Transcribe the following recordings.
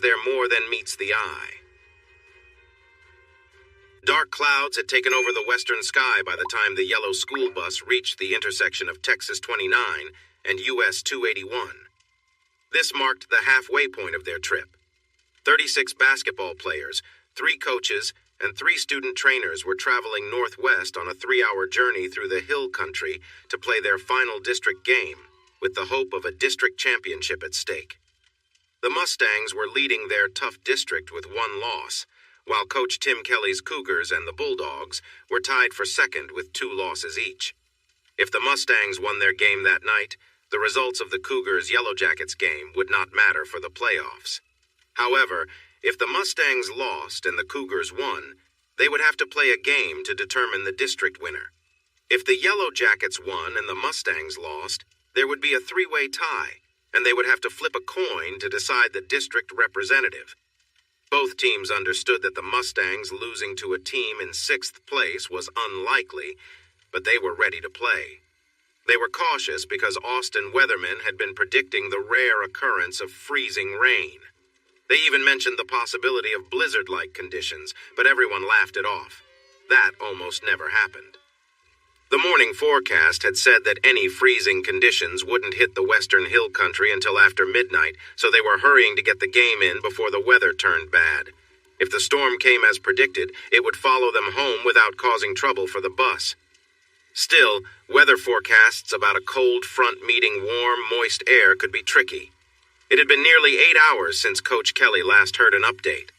there more than meets the eye. Dark clouds had taken over the western sky by the time the yellow school bus reached the intersection of Texas 29 and US 281. This marked the halfway point of their trip. 36 basketball players, 3 coaches, and 3 student trainers were traveling northwest on a 3-hour journey through the hill country to play their final district game, with the hope of a district championship at stake. The Mustangs were leading their tough district with 1 loss, while Coach Tim Kelly's Cougars and the Bulldogs were tied for second with 2 losses each. If the Mustangs won their game that night, the results of the Cougars' Yellow Jackets game would not matter for the playoffs. However, if the Mustangs lost and the Cougars won, they would have to play a game to determine the district winner. If the Yellow Jackets won and the Mustangs lost, there would be a 3-way tie, and they would have to flip a coin to decide the district representative. Both teams understood that the Mustangs losing to a team in 6th place was unlikely, but they were ready to play. They were cautious because Austin weathermen had been predicting the rare occurrence of freezing rain. They even mentioned the possibility of blizzard-like conditions, but everyone laughed it off. That almost never happened. The morning forecast had said that any freezing conditions wouldn't hit the western hill country until after midnight, so they were hurrying to get the game in before the weather turned bad. If the storm came as predicted, it would follow them home without causing trouble for the bus. Still, weather forecasts about a cold front meeting warm, moist air could be tricky. It had been nearly 8 hours since Coach Kelly last heard an update.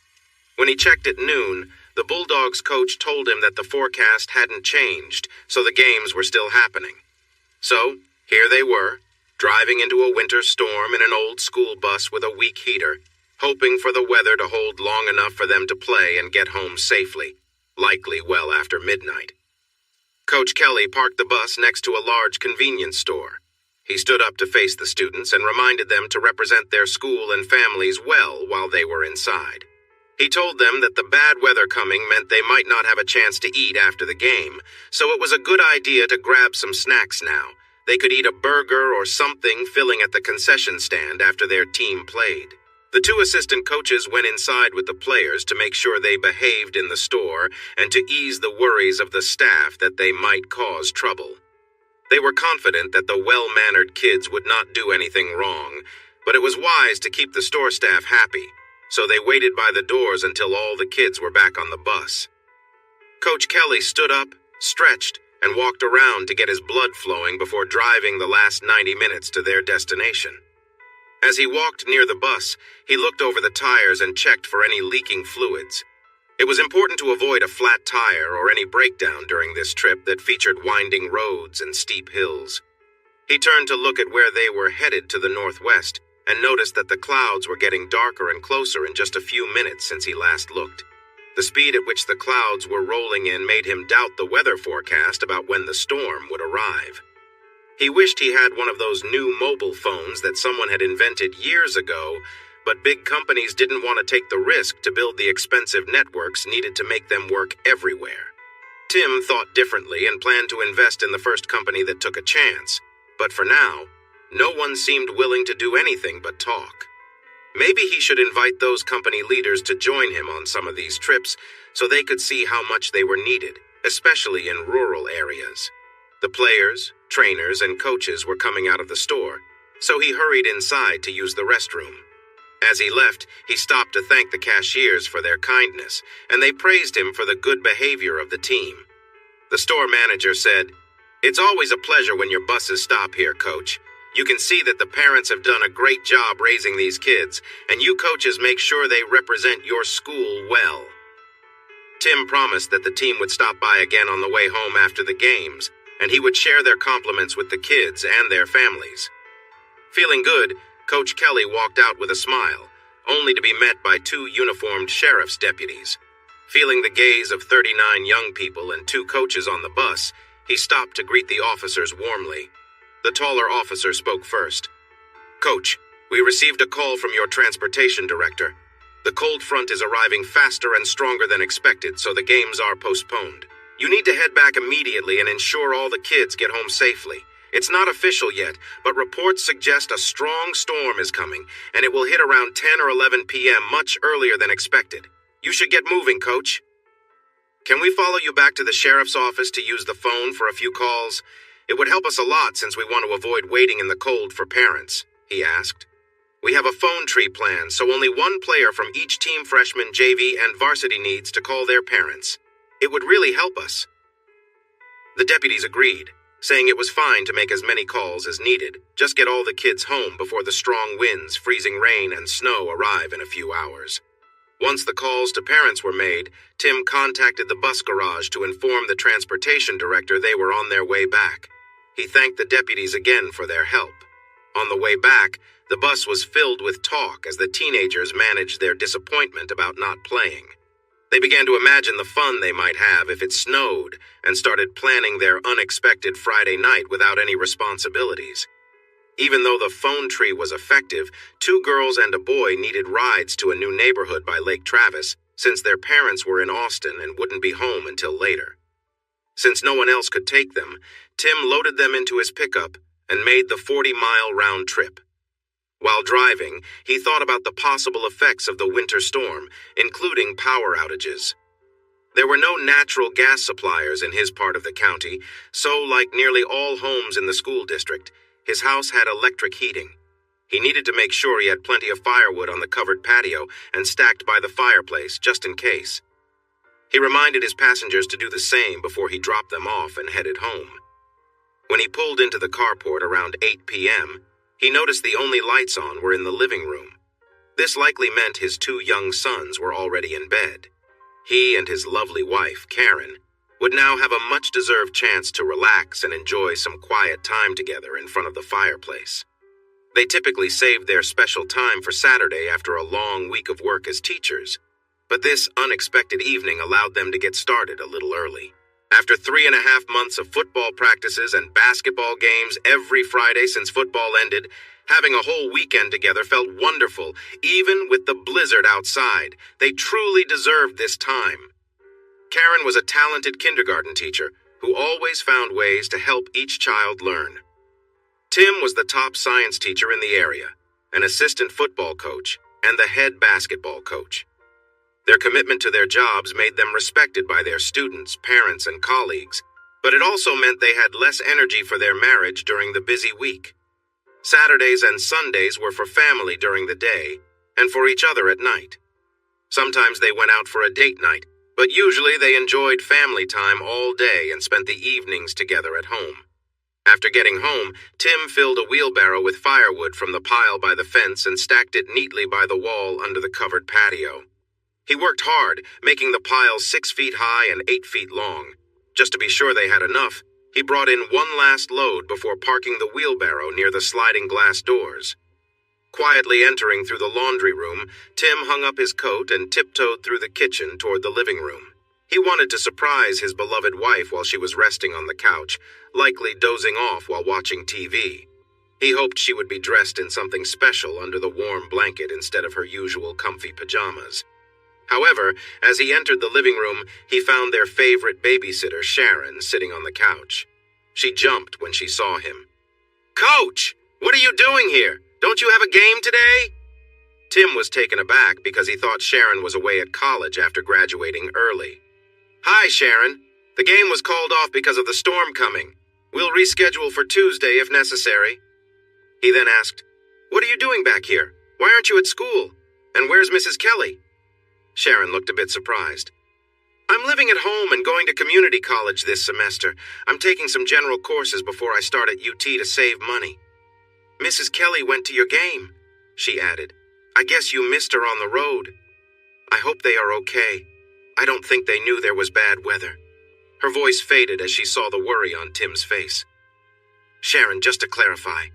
When he checked at noon, the Bulldogs coach told him that the forecast hadn't changed, so the games were still happening. So, here they were, driving into a winter storm in an old school bus with a weak heater, hoping for the weather to hold long enough for them to play and get home safely, likely well after midnight. Coach Kelly parked the bus next to a large convenience store. He stood up to face the students and reminded them to represent their school and families well while they were inside. He told them that the bad weather coming meant they might not have a chance to eat after the game, so it was a good idea to grab some snacks now. They could eat a burger or something filling at the concession stand after their team played. The 2 assistant coaches went inside with the players to make sure they behaved in the store and to ease the worries of the staff that they might cause trouble. They were confident that the well-mannered kids would not do anything wrong, but it was wise to keep the store staff happy, so they waited by the doors until all the kids were back on the bus. Coach Kelly stood up, stretched, and walked around to get his blood flowing before driving the last 90 minutes to their destination. As he walked near the bus, he looked over the tires and checked for any leaking fluids. It was important to avoid a flat tire or any breakdown during this trip that featured winding roads and steep hills. He turned to look at where they were headed to the northwest, and noticed that the clouds were getting darker and closer in just a few minutes since he last looked. The speed at which the clouds were rolling in made him doubt the weather forecast about when the storm would arrive. He wished he had one of those new mobile phones that someone had invented years ago, but big companies didn't want to take the risk to build the expensive networks needed to make them work everywhere. Tim thought differently and planned to invest in the first company that took a chance, but for now, no one seemed willing to do anything but talk. Maybe he should invite those company leaders to join him on some of these trips so they could see how much they were needed, especially in rural areas. The players, trainers, and coaches were coming out of the store, so he hurried inside to use the restroom. As he left, he stopped to thank the cashiers for their kindness, and they praised him for the good behavior of the team. The store manager said, "It's always a pleasure when your buses stop here, Coach. You can see that the parents have done a great job raising these kids, and you coaches make sure they represent your school well." Tim promised that the team would stop by again on the way home after the games, and he would share their compliments with the kids and their families. Feeling good, Coach Kelly walked out with a smile, only to be met by 2 uniformed sheriff's deputies. Feeling the gaze of 39 young people and 2 coaches on the bus, he stopped to greet the officers warmly. The taller officer spoke first. "Coach, we received a call from your transportation director. The cold front is arriving faster and stronger than expected, so the games are postponed. You need to head back immediately and ensure all the kids get home safely. It's not official yet, but reports suggest a strong storm is coming, and it will hit around 10 or 11 p.m. much earlier than expected. You should get moving, Coach. Can we follow you back to the sheriff's office to use the phone for a few calls? It would help us a lot since we want to avoid waiting in the cold for parents, he asked. We have a phone tree plan, so only one player from each team, freshman, JV, and varsity, needs to call their parents. It would really help us. The deputies agreed, saying it was fine to make as many calls as needed. Just get all the kids home before the strong winds, freezing rain, and snow arrive in a few hours. Once the calls to parents were made, Tim contacted the bus garage to inform the transportation director they were on their way back. He thanked the deputies again for their help. On the way back, the bus was filled with talk as the teenagers managed their disappointment about not playing. They began to imagine the fun they might have if it snowed and started planning their unexpected Friday night without any responsibilities. Even though the phone tree was effective, 2 girls and a boy needed rides to a new neighborhood by Lake Travis since their parents were in Austin and wouldn't be home until later. Since no one else could take them, Tim loaded them into his pickup and made the 40-mile round trip. While driving, he thought about the possible effects of the winter storm, including power outages. There were no natural gas suppliers in his part of the county, so like nearly all homes in the school district, his house had electric heating. He needed to make sure he had plenty of firewood on the covered patio and stacked by the fireplace, just in case. He reminded his passengers to do the same before he dropped them off and headed home. When he pulled into the carport around 8 p.m., he noticed the only lights on were in the living room. This likely meant his 2 young sons were already in bed. He and his lovely wife, Karen, would now have a much-deserved chance to relax and enjoy some quiet time together in front of the fireplace. They typically saved their special time for Saturday after a long week of work as teachers, but this unexpected evening allowed them to get started a little early. After 3.5 months of football practices and basketball games every Friday since football ended, having a whole weekend together felt wonderful, even with the blizzard outside. They truly deserved this time. Karen was a talented kindergarten teacher who always found ways to help each child learn. Tim was the top science teacher in the area, an assistant football coach, and the head basketball coach. Their commitment to their jobs made them respected by their students, parents, and colleagues, but it also meant they had less energy for their marriage during the busy week. Saturdays and Sundays were for family during the day, and for each other at night. Sometimes they went out for a date night, but usually they enjoyed family time all day and spent the evenings together at home. After getting home, Tim filled a wheelbarrow with firewood from the pile by the fence and stacked it neatly by the wall under the covered patio. He worked hard, making the pile 6 feet high and 8 feet long. Just to be sure they had enough, he brought in one last load before parking the wheelbarrow near the sliding glass doors. Quietly entering through the laundry room, Tim hung up his coat and tiptoed through the kitchen toward the living room. He wanted to surprise his beloved wife while she was resting on the couch, likely dozing off while watching TV. He hoped she would be dressed in something special under the warm blanket instead of her usual comfy pajamas. However, as he entered the living room, he found their favorite babysitter, Sharon, sitting on the couch. She jumped when she saw him. "Coach, what are you doing here? Don't you have a game today?" Tim was taken aback because he thought Sharon was away at college after graduating early. "Hi, Sharon. The game was called off because of the storm coming. We'll reschedule for Tuesday if necessary." He then asked, "What are you doing back here? Why aren't you at school? And where's Mrs. Kelly?" Sharon looked a bit surprised. "I'm living at home and going to community college this semester. I'm taking some general courses before I start at UT to save money." "Mrs. Kelly went to your game," she added. "I guess you missed her on the road. I hope they are okay. I don't think they knew there was bad weather." Her voice faded as she saw the worry on Tim's face. "Sharon, just to clarify,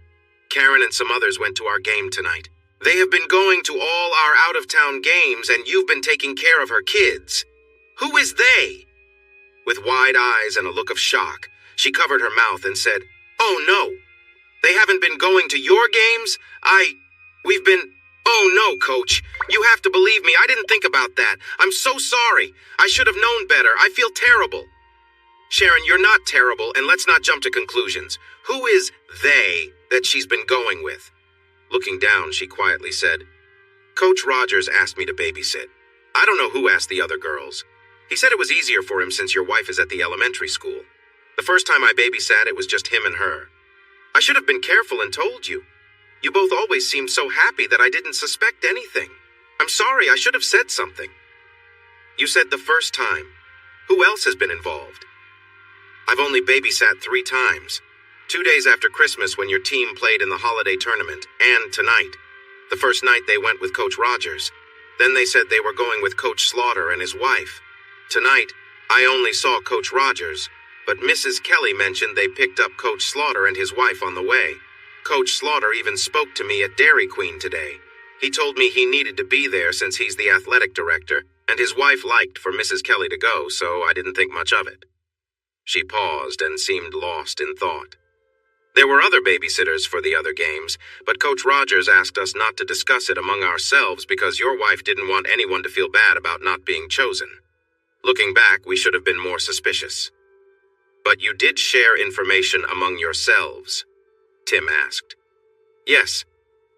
Karen and some others went to our game tonight. They have been going to all our out-of-town games, and you've been taking care of her kids. Who is they?" With wide eyes and a look of shock, she covered her mouth and said, "Oh, no. They haven't been going to your games? We've been... Oh, no, Coach. You have to believe me. I didn't think about that. I'm so sorry. I should have known better. I feel terrible." Sharon, you're not terrible, and let's not jump to conclusions. Who is they that she's been going with? Looking down, she quietly said, Coach Rogers asked me to babysit. I don't know who asked the other girls. He said it was easier for him since your wife is at the elementary school. The first time I babysat, it was just him and her. I should have been careful and told you. You both always seemed so happy that I didn't suspect anything. I'm sorry, I should have said something. You said the first time. Who else has been involved? I've only babysat 3 times. 2 days after Christmas when your team played in the holiday tournament, and tonight. The first night they went with Coach Rogers. Then they said they were going with Coach Slaughter and his wife. Tonight, I only saw Coach Rogers, but Mrs. Kelly mentioned they picked up Coach Slaughter and his wife on the way. Coach Slaughter even spoke to me at Dairy Queen today. He told me he needed to be there since he's the athletic director, and his wife liked for Mrs. Kelly to go, so I didn't think much of it. She paused and seemed lost in thought. There were other babysitters for the other games, but Coach Rogers asked us not to discuss it among ourselves because your wife didn't want anyone to feel bad about not being chosen. Looking back, we should have been more suspicious. But you did share information among yourselves, Tim asked. Yes.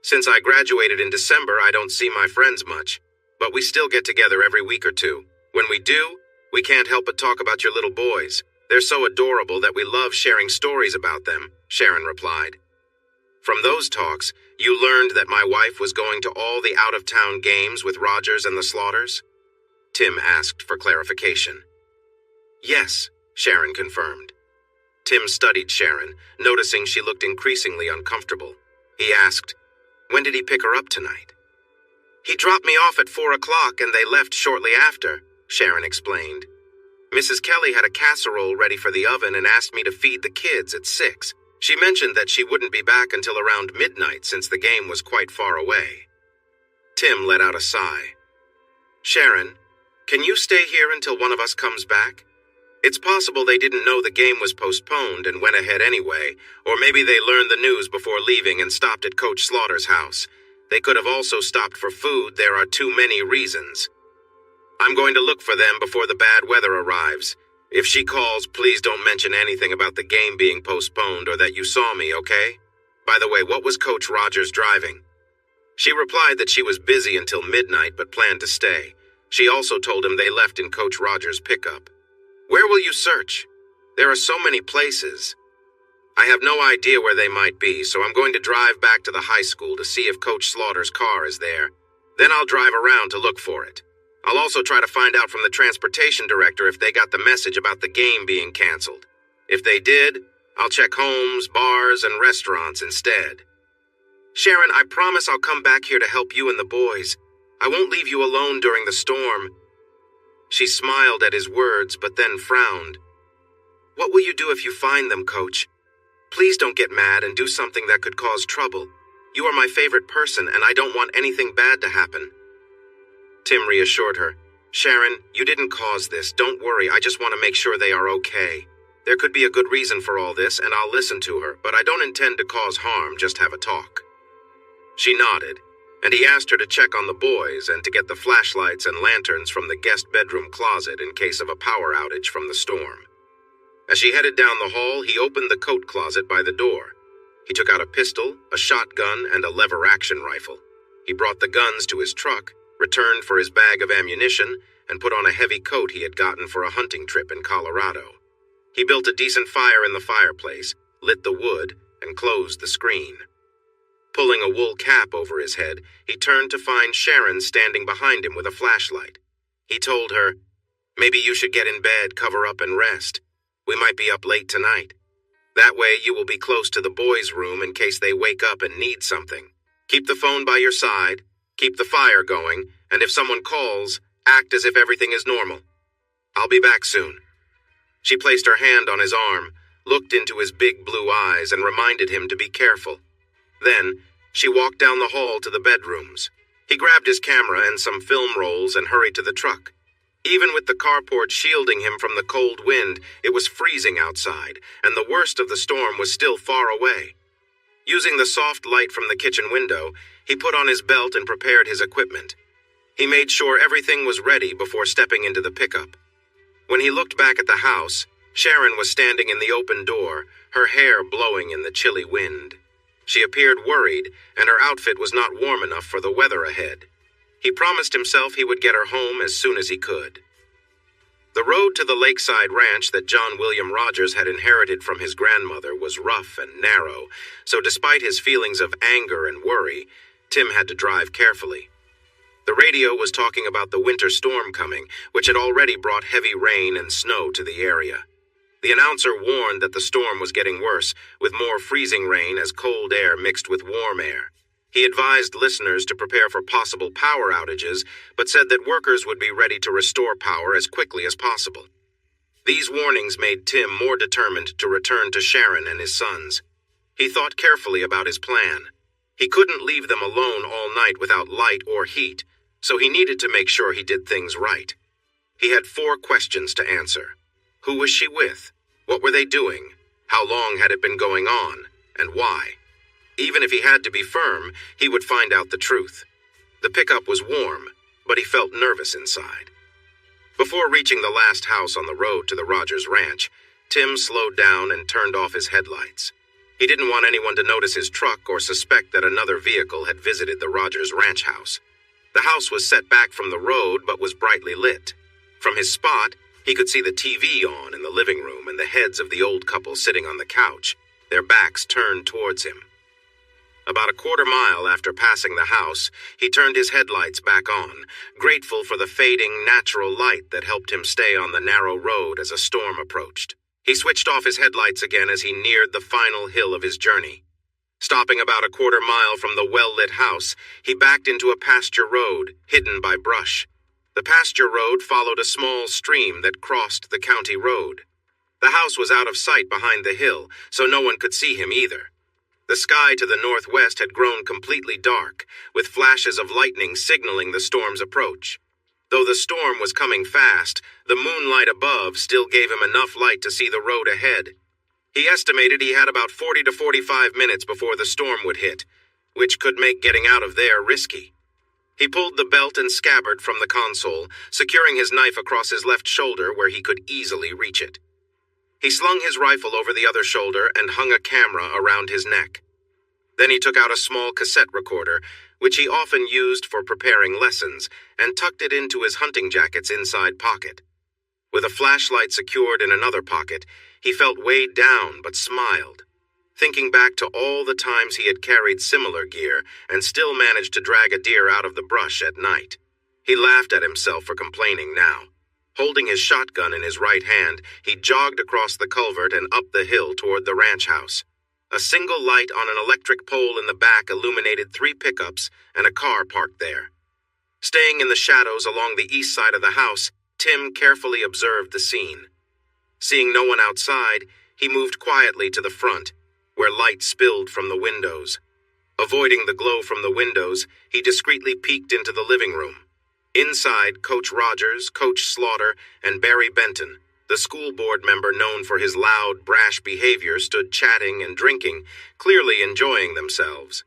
Since I graduated in December, I don't see my friends much, but we still get together every week or two. When we do, we can't help but talk about your little boys. They're so adorable that we love sharing stories about them, Sharon replied. From those talks, you learned that my wife was going to all the out-of-town games with Rogers and the Slaughters? Tim asked for clarification. Yes, Sharon confirmed. Tim studied Sharon, noticing she looked increasingly uncomfortable. He asked, When did he pick her up tonight? He dropped me off at 4 o'clock and they left shortly after, Sharon explained. Mrs. Kelly had a casserole ready for the oven and asked me to feed the kids at 6. She mentioned that she wouldn't be back until around midnight since the game was quite far away. Tim let out a sigh. Sharon, can you stay here until one of us comes back? It's possible they didn't know the game was postponed and went ahead anyway, or maybe they learned the news before leaving and stopped at Coach Slaughter's house. They could have also stopped for food. There are too many reasons. I'm going to look for them before the bad weather arrives. If she calls, please don't mention anything about the game being postponed or that you saw me, okay? By the way, what was Coach Rogers driving? She replied that she was busy until midnight but planned to stay. She also told him they left in Coach Rogers' pickup. Where will you search? There are so many places. I have no idea where they might be, so I'm going to drive back to the high school to see if Coach Slaughter's car is there. Then I'll drive around to look for it. I'll also try to find out from the transportation director if they got the message about the game being canceled. If they did, I'll check homes, bars, and restaurants instead. Sharon, I promise I'll come back here to help you and the boys. I won't leave you alone during the storm. She smiled at his words, but then frowned. What will you do if you find them, Coach? Please don't get mad and do something that could cause trouble. You are my favorite person, and I don't want anything bad to happen. Tim reassured her. Sharon, you didn't cause this. Don't worry, I just want to make sure they are okay. There could be a good reason for all this, and I'll listen to her, but I don't intend to cause harm, just have a talk. She nodded, and he asked her to check on the boys and to get the flashlights and lanterns from the guest bedroom closet in case of a power outage from the storm. As she headed down the hall, he opened the coat closet by the door. He took out a pistol, a shotgun, and a lever-action rifle. He brought the guns to his truck, returned for his bag of ammunition, and put on a heavy coat he had gotten for a hunting trip in Colorado. He built a decent fire in the fireplace, lit the wood, and closed the screen. Pulling a wool cap over his head, he turned to find Sharon standing behind him with a flashlight. He told her, Maybe you should get in bed, cover up, and rest. We might be up late tonight. That way you will be close to the boys' room in case they wake up and need something. Keep the phone by your side, keep the fire going, and if someone calls, act as if everything is normal. I'll be back soon. She placed her hand on his arm, looked into his big blue eyes, and reminded him to be careful. Then, she walked down the hall to the bedrooms. He grabbed his camera and some film rolls and hurried to the truck. Even with the carport shielding him from the cold wind, it was freezing outside, and the worst of the storm was still far away. Using the soft light from the kitchen window, he put on his belt and prepared his equipment. He made sure everything was ready before stepping into the pickup. When he looked back at the house, Sharon was standing in the open door, her hair blowing in the chilly wind. She appeared worried, and her outfit was not warm enough for the weather ahead. He promised himself he would get her home as soon as he could. The road to the lakeside ranch that John William Rogers had inherited from his grandmother was rough and narrow, so despite his feelings of anger and worry, Tim had to drive carefully. The radio was talking about the winter storm coming, which had already brought heavy rain and snow to the area. The announcer warned that the storm was getting worse, with more freezing rain as cold air mixed with warm air. He advised listeners to prepare for possible power outages, but said that workers would be ready to restore power as quickly as possible. These warnings made Tim more determined to return to Sharon and his sons. He thought carefully about his plan. He couldn't leave them alone all night without light or heat, so he needed to make sure he did things right. He had 4 questions to answer. Who was she with? What were they doing? How long had it been going on? And why? Even if he had to be firm, he would find out the truth. The pickup was warm, but he felt nervous inside. Before reaching the last house on the road to the Rogers Ranch, Tim slowed down and turned off his headlights. He didn't want anyone to notice his truck or suspect that another vehicle had visited the Rogers Ranch house. The house was set back from the road but was brightly lit. From his spot, he could see the TV on in the living room and the heads of the old couple sitting on the couch, their backs turned towards him. About a quarter-mile after passing the house, he turned his headlights back on, grateful for the fading, natural light that helped him stay on the narrow road as a storm approached. He switched off his headlights again as he neared the final hill of his journey. Stopping about a quarter-mile from the well-lit house, he backed into a pasture road, hidden by brush. The pasture road followed a small stream that crossed the county road. The house was out of sight behind the hill, so no one could see him either. The sky to the northwest had grown completely dark, with flashes of lightning signaling the storm's approach. Though the storm was coming fast, the moonlight above still gave him enough light to see the road ahead. He estimated he had about 40 to 45 minutes before the storm would hit, which could make getting out of there risky. He pulled the belt and scabbard from the console, securing his knife across his left shoulder where he could easily reach it. He slung his rifle over the other shoulder and hung a camera around his neck. Then he took out a small cassette recorder, which he often used for preparing lessons, and tucked it into his hunting jacket's inside pocket. With a flashlight secured in another pocket, he felt weighed down but smiled. Thinking back to all the times he had carried similar gear and still managed to drag a deer out of the brush at night. He laughed at himself for complaining now. Holding his shotgun in his right hand, he jogged across the culvert and up the hill toward the ranch house. A single light on an electric pole in the back illuminated 3 pickups and a car parked there. Staying in the shadows along the east side of the house, Tim carefully observed the scene. Seeing no one outside, he moved quietly to the front, where light spilled from the windows. Avoiding the glow from the windows, he discreetly peeked into the living room. Inside, Coach Rogers, Coach Slaughter, and Barry Benton, the school board member known for his loud, brash behavior, stood chatting and drinking, clearly enjoying themselves.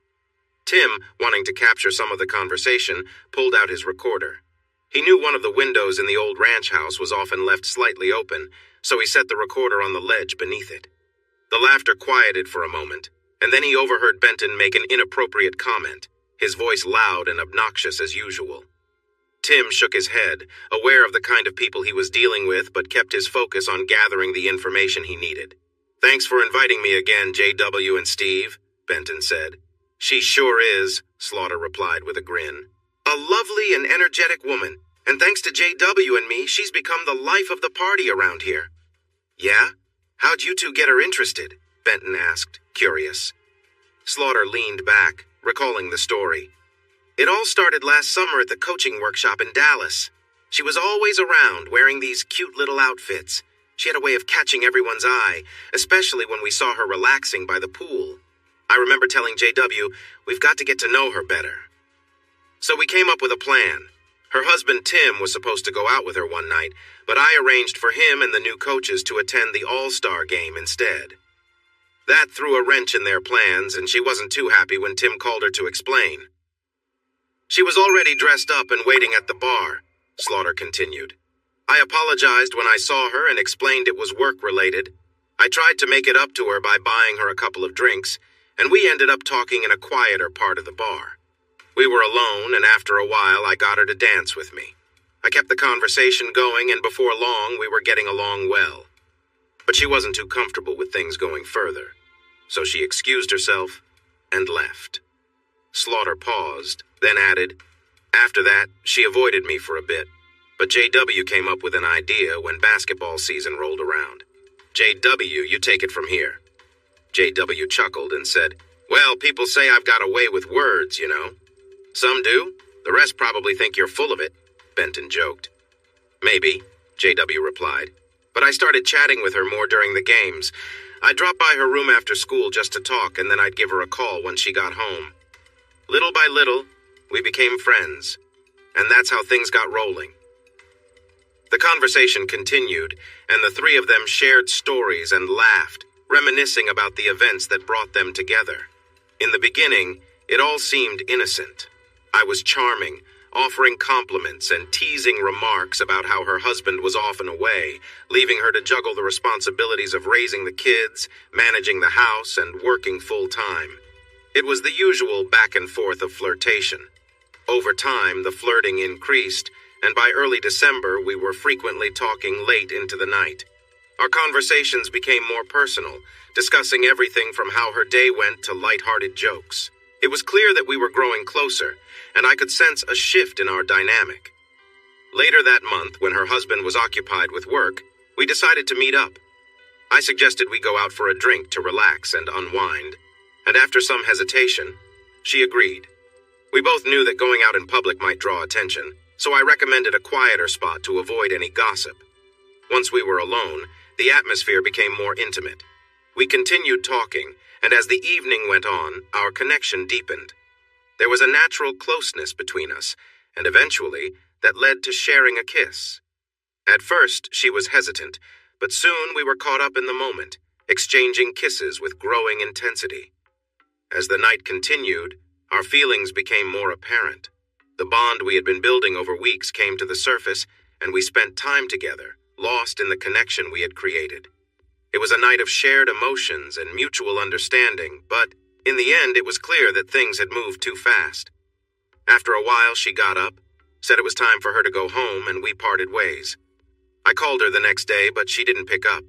Tim, wanting to capture some of the conversation, pulled out his recorder. He knew one of the windows in the old ranch house was often left slightly open, so he set the recorder on the ledge beneath it. The laughter quieted for a moment, and then he overheard Benton make an inappropriate comment, his voice loud and obnoxious as usual. Tim shook his head, aware of the kind of people he was dealing with, but kept his focus on gathering the information he needed. "Thanks for inviting me again, JW and Steve," Benton said. "She sure is," Slaughter replied with a grin. "A lovely and energetic woman, and thanks to JW and me, she's become the life of the party around here." "Yeah? How'd you two get her interested?" Benton asked, curious. Slaughter leaned back, recalling the story. "It all started last summer at the coaching workshop in Dallas. She was always around, wearing these cute little outfits. She had a way of catching everyone's eye, especially when we saw her relaxing by the pool. I remember telling JW, we've got to get to know her better. So we came up with a plan. Her husband Tim was supposed to go out with her one night, but I arranged for him and the new coaches to attend the All-Star game instead. That threw a wrench in their plans, and she wasn't too happy when Tim called her to explain. She was already dressed up and waiting at the bar," Slaughter continued. I apologized when I saw her and explained it was work-related. I tried to make it up to her by buying her a couple of drinks, and we ended up talking in a quieter part of the bar. We were alone, and after a while I got her to dance with me. I kept the conversation going, and before long we were getting along well. But she wasn't too comfortable with things going further, so she excused herself and left. Slaughter paused, then added, "After that, she avoided me for a bit, but JW came up with an idea when basketball season rolled around. JW, you take it from here." JW chuckled and said, "Well, people say I've got a way with words, you know." "Some do. The rest probably think you're full of it," Benton joked. "Maybe," JW replied, "but I started chatting with her more during the games. I'd drop by her room after school just to talk, and then I'd give her a call when she got home. Little by little, we became friends, and that's how things got rolling." The conversation continued, and the three of them shared stories and laughed, reminiscing about the events that brought them together. In the beginning, it all seemed innocent. I was charming, offering compliments and teasing remarks about how her husband was often away, leaving her to juggle the responsibilities of raising the kids, managing the house, and working full-time. It was the usual back and forth of flirtation. Over time, the flirting increased, and by early December, we were frequently talking late into the night. Our conversations became more personal, discussing everything from how her day went to light-hearted jokes. It was clear that we were growing closer, and I could sense a shift in our dynamic. Later that month, when her husband was occupied with work, we decided to meet up. I suggested we go out for a drink to relax and unwind, and after some hesitation, she agreed. We both knew that going out in public might draw attention, so I recommended a quieter spot to avoid any gossip. Once we were alone, the atmosphere became more intimate. We continued talking, and as the evening went on, our connection deepened. There was a natural closeness between us, and eventually, that led to sharing a kiss. At first, she was hesitant, but soon we were caught up in the moment, exchanging kisses with growing intensity. As the night continued, our feelings became more apparent. The bond we had been building over weeks came to the surface, and we spent time together, lost in the connection we had created. It was a night of shared emotions and mutual understanding, but in the end, it was clear that things had moved too fast. After a while, she got up, said it was time for her to go home, and we parted ways. I called her the next day, but she didn't pick up.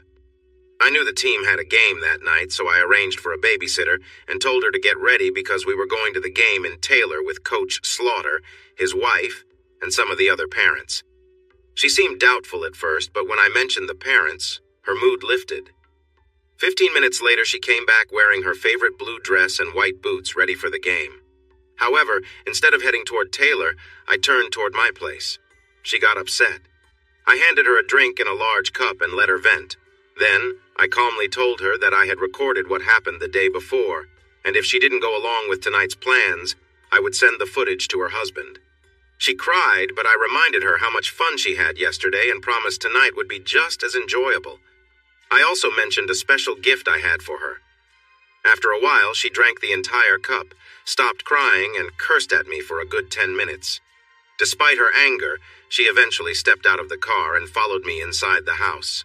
I knew the team had a game that night, so I arranged for a babysitter and told her to get ready because we were going to the game in Taylor with Coach Slaughter, his wife, and some of the other parents. She seemed doubtful at first, but when I mentioned the parents, her mood lifted. 15 minutes later, she came back wearing her favorite blue dress and white boots ready for the game. However, instead of heading toward Taylor, I turned toward my place. She got upset. I handed her a drink in a large cup and let her vent. Then, I calmly told her that I had recorded what happened the day before, and if she didn't go along with tonight's plans, I would send the footage to her husband. She cried, but I reminded her how much fun she had yesterday and promised tonight would be just as enjoyable. I also mentioned a special gift I had for her. After a while, she drank the entire cup, stopped crying, and cursed at me for a good 10 minutes. Despite her anger, she eventually stepped out of the car and followed me inside the house.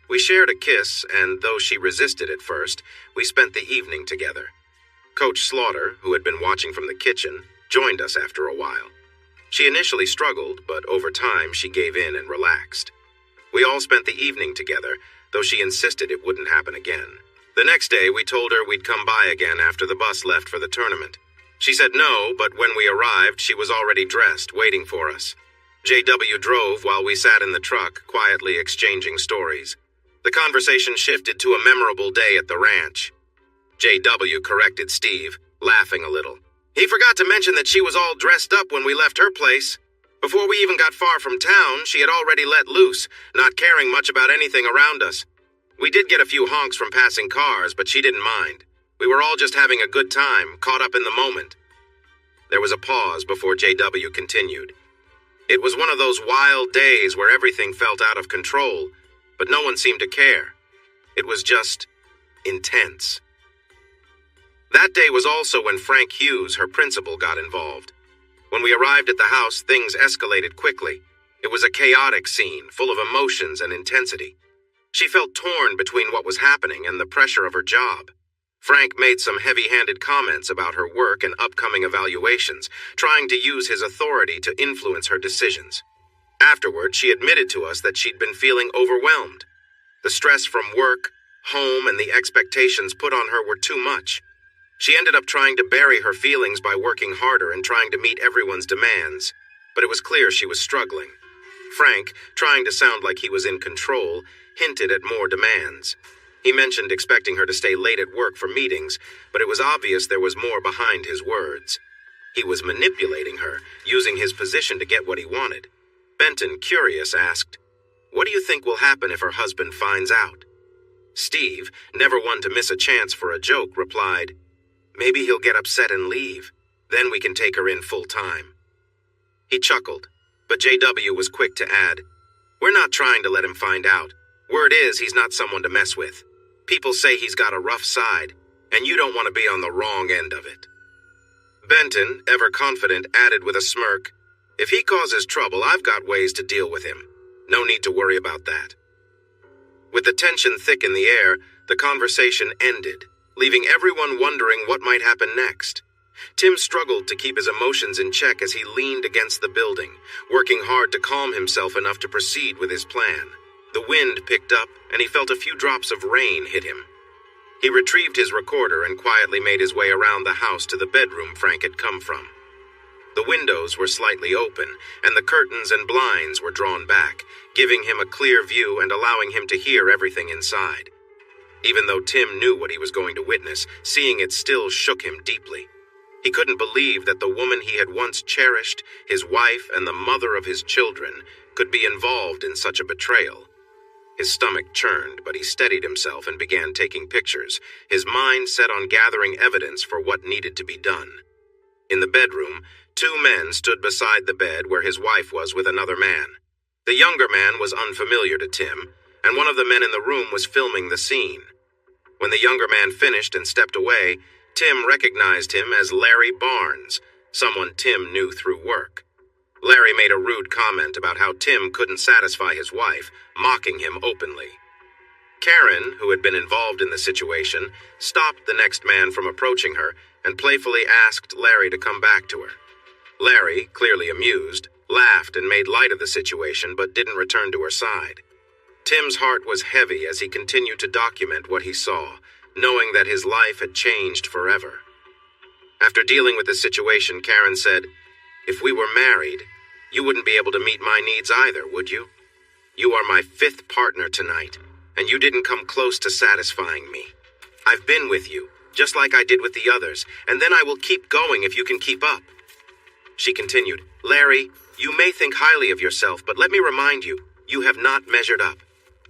We shared a kiss, and though she resisted at first, we spent the evening together. Coach Slaughter, who had been watching from the kitchen, joined us after a while. She initially struggled, but over time she gave in and relaxed. We all spent the evening together, though she insisted it wouldn't happen again. The next day, we told her we'd come by again after the bus left for the tournament. She said no, but when we arrived, she was already dressed, waiting for us. JW drove while we sat in the truck, quietly exchanging stories. The conversation shifted to a memorable day at the ranch. JW corrected Steve, laughing a little. He forgot to mention that she was all dressed up when we left her place. Before we even got far from town, she had already let loose, not caring much about anything around us. We did get a few honks from passing cars, but she didn't mind. We were all just having a good time, caught up in the moment. There was a pause before JW continued. It was one of those wild days where everything felt out of control, but no one seemed to care. It was just intense. That day was also when Frank Hughes, her principal, got involved. When we arrived at the house, things escalated quickly. It was a chaotic scene, full of emotions and intensity. She felt torn between what was happening and the pressure of her job. Frank made some heavy-handed comments about her work and upcoming evaluations, trying to use his authority to influence her decisions. Afterward, she admitted to us that she'd been feeling overwhelmed. The stress from work, home, and the expectations put on her were too much. She ended up trying to bury her feelings by working harder and trying to meet everyone's demands, but it was clear she was struggling. Frank, trying to sound like he was in control, hinted at more demands. He mentioned expecting her to stay late at work for meetings, but it was obvious there was more behind his words. He was manipulating her, using his position to get what he wanted. Benton, curious, asked, "What do you think will happen if her husband finds out?" Steve, never one to miss a chance for a joke, replied, "Maybe he'll get upset and leave. Then we can take her in full time." He chuckled, but JW was quick to add, "We're not trying to let him find out. Word is he's not someone to mess with. People say he's got a rough side, and you don't want to be on the wrong end of it." Benton, ever confident, added with a smirk, "If he causes trouble, I've got ways to deal with him. No need to worry about that." With the tension thick in the air, the conversation ended, leaving everyone wondering what might happen next. Tim struggled to keep his emotions in check as he leaned against the building, working hard to calm himself enough to proceed with his plan. The wind picked up, and he felt a few drops of rain hit him. He retrieved his recorder and quietly made his way around the house to the bedroom Frank had come from. The windows were slightly open, and the curtains and blinds were drawn back, giving him a clear view and allowing him to hear everything inside. Even though Tim knew what he was going to witness, seeing it still shook him deeply. He couldn't believe that the woman he had once cherished, his wife and the mother of his children, could be involved in such a betrayal. His stomach churned, but he steadied himself and began taking pictures, his mind set on gathering evidence for what needed to be done. In the bedroom, two men stood beside the bed where his wife was with another man. The younger man was unfamiliar to Tim, and one of the men in the room was filming the scene. When the younger man finished and stepped away, Tim recognized him as Larry Barnes, someone Tim knew through work. Larry made a rude comment about how Tim couldn't satisfy his wife, mocking him openly. Karen, who had been involved in the situation, stopped the next man from approaching her and playfully asked Larry to come back to her. Larry, clearly amused, laughed and made light of the situation but didn't return to her side. Tim's heart was heavy as he continued to document what he saw, knowing that his life had changed forever. After dealing with the situation, Karen said, "If we were married, you wouldn't be able to meet my needs either, would you? You are my 5th partner tonight, and you didn't come close to satisfying me. I've been with you, just like I did with the others, and then I will keep going if you can keep up." She continued, "Larry, you may think highly of yourself, but let me remind you, you have not measured up.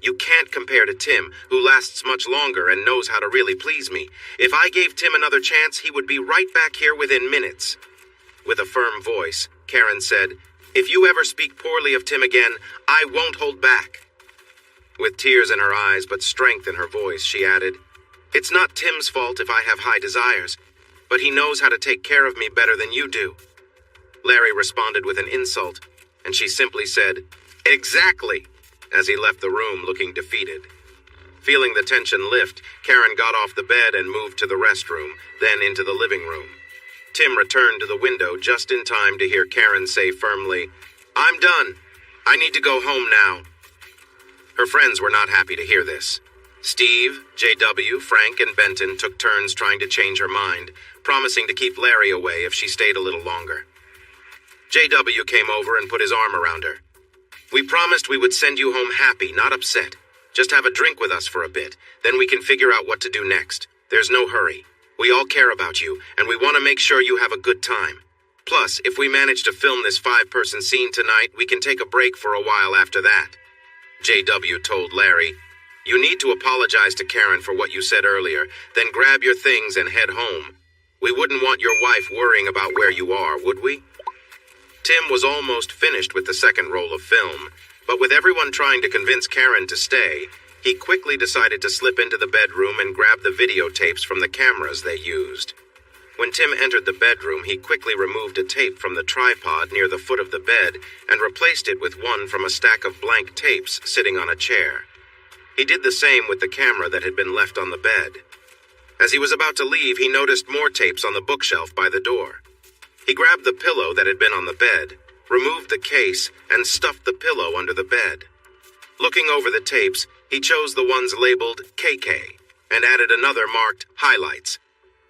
You can't compare to Tim, who lasts much longer and knows how to really please me. If I gave Tim another chance, he would be right back here within minutes." With a firm voice, Karen said, "If you ever speak poorly of Tim again, I won't hold back." With tears in her eyes but strength in her voice, she added, "It's not Tim's fault if I have high desires, but he knows how to take care of me better than you do." Larry responded with an insult, and she simply said, "Exactly," as he left the room looking defeated. Feeling the tension lift, Karen got off the bed and moved to the restroom, then into the living room. Tim returned to the window just in time to hear Karen say firmly, "I'm done. I need to go home now." Her friends were not happy to hear this. Steve, JW, Frank, and Benton took turns trying to change her mind, promising to keep Larry away if she stayed a little longer. JW came over and put his arm around her. "We promised we would send you home happy, not upset. Just have a drink with us for a bit, then we can figure out what to do next. There's no hurry. We all care about you, and we want to make sure you have a good time. Plus, if we manage to film this 5-person scene tonight, we can take a break for a while after that." JW told Larry, "You need to apologize to Karen for what you said earlier, then grab your things and head home. We wouldn't want your wife worrying about where you are, would we?" Tim was almost finished with the second roll of film, but with everyone trying to convince Karen to stay, he quickly decided to slip into the bedroom and grab the videotapes from the cameras they used. When Tim entered the bedroom, he quickly removed a tape from the tripod near the foot of the bed and replaced it with one from a stack of blank tapes sitting on a chair. He did the same with the camera that had been left on the bed. As he was about to leave, he noticed more tapes on the bookshelf by the door. He grabbed the pillow that had been on the bed, removed the case, and stuffed the pillow under the bed. Looking over the tapes, he chose the ones labeled KK and added another marked Highlights.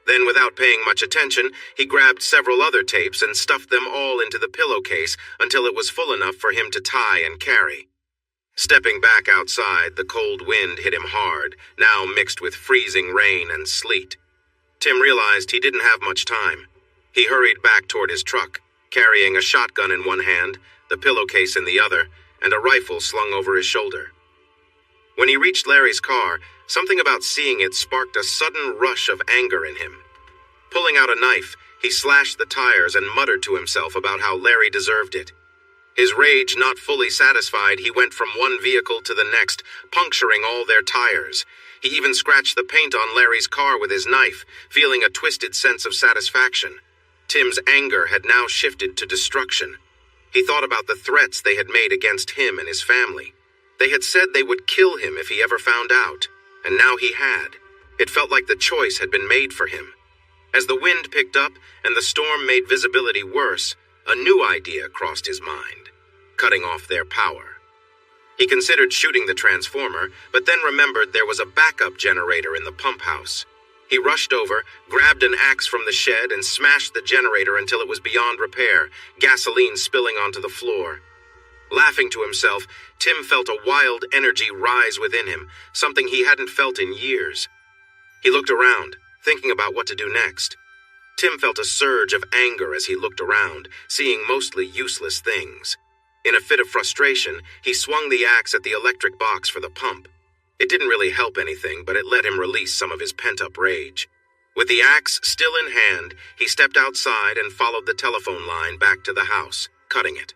Then, without paying much attention, he grabbed several other tapes and stuffed them all into the pillowcase until it was full enough for him to tie and carry. Stepping back outside, the cold wind hit him hard, now mixed with freezing rain and sleet. Tim realized he didn't have much time. He hurried back toward his truck, carrying a shotgun in one hand, the pillowcase in the other, and a rifle slung over his shoulder. When he reached Larry's car, something about seeing it sparked a sudden rush of anger in him. Pulling out a knife, he slashed the tires and muttered to himself about how Larry deserved it. His rage not fully satisfied, he went from one vehicle to the next, puncturing all their tires. He even scratched the paint on Larry's car with his knife, feeling a twisted sense of satisfaction. Tim's anger had now shifted to destruction. He thought about the threats they had made against him and his family. They had said they would kill him if he ever found out, and now he had. It felt like the choice had been made for him. As the wind picked up and the storm made visibility worse, a new idea crossed his mind: cutting off their power. He considered shooting the transformer, but then remembered there was a backup generator in the pump house. He rushed over, grabbed an axe from the shed, and smashed the generator until it was beyond repair, gasoline spilling onto the floor. Laughing to himself, Tim felt a wild energy rise within him, something he hadn't felt in years. He looked around, thinking about what to do next. Tim felt a surge of anger as he looked around, seeing mostly useless things. In a fit of frustration, he swung the axe at the electric box for the pump. It didn't really help anything, but it let him release some of his pent-up rage. With the axe still in hand, he stepped outside and followed the telephone line back to the house, cutting it.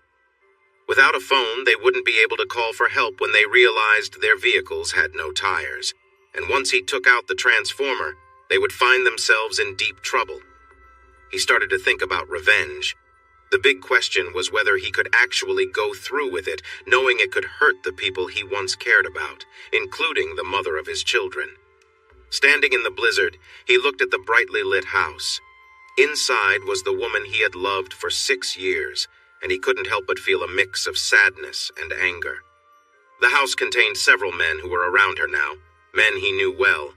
Without a phone, they wouldn't be able to call for help when they realized their vehicles had no tires. And once he took out the transformer, they would find themselves in deep trouble. He started to think about revenge. The big question was whether he could actually go through with it, knowing it could hurt the people he once cared about, including the mother of his children. Standing in the blizzard, he looked at the brightly lit house. Inside was the woman he had loved for 6 years, and he couldn't help but feel a mix of sadness and anger. The house contained several men who were around her now, men he knew well.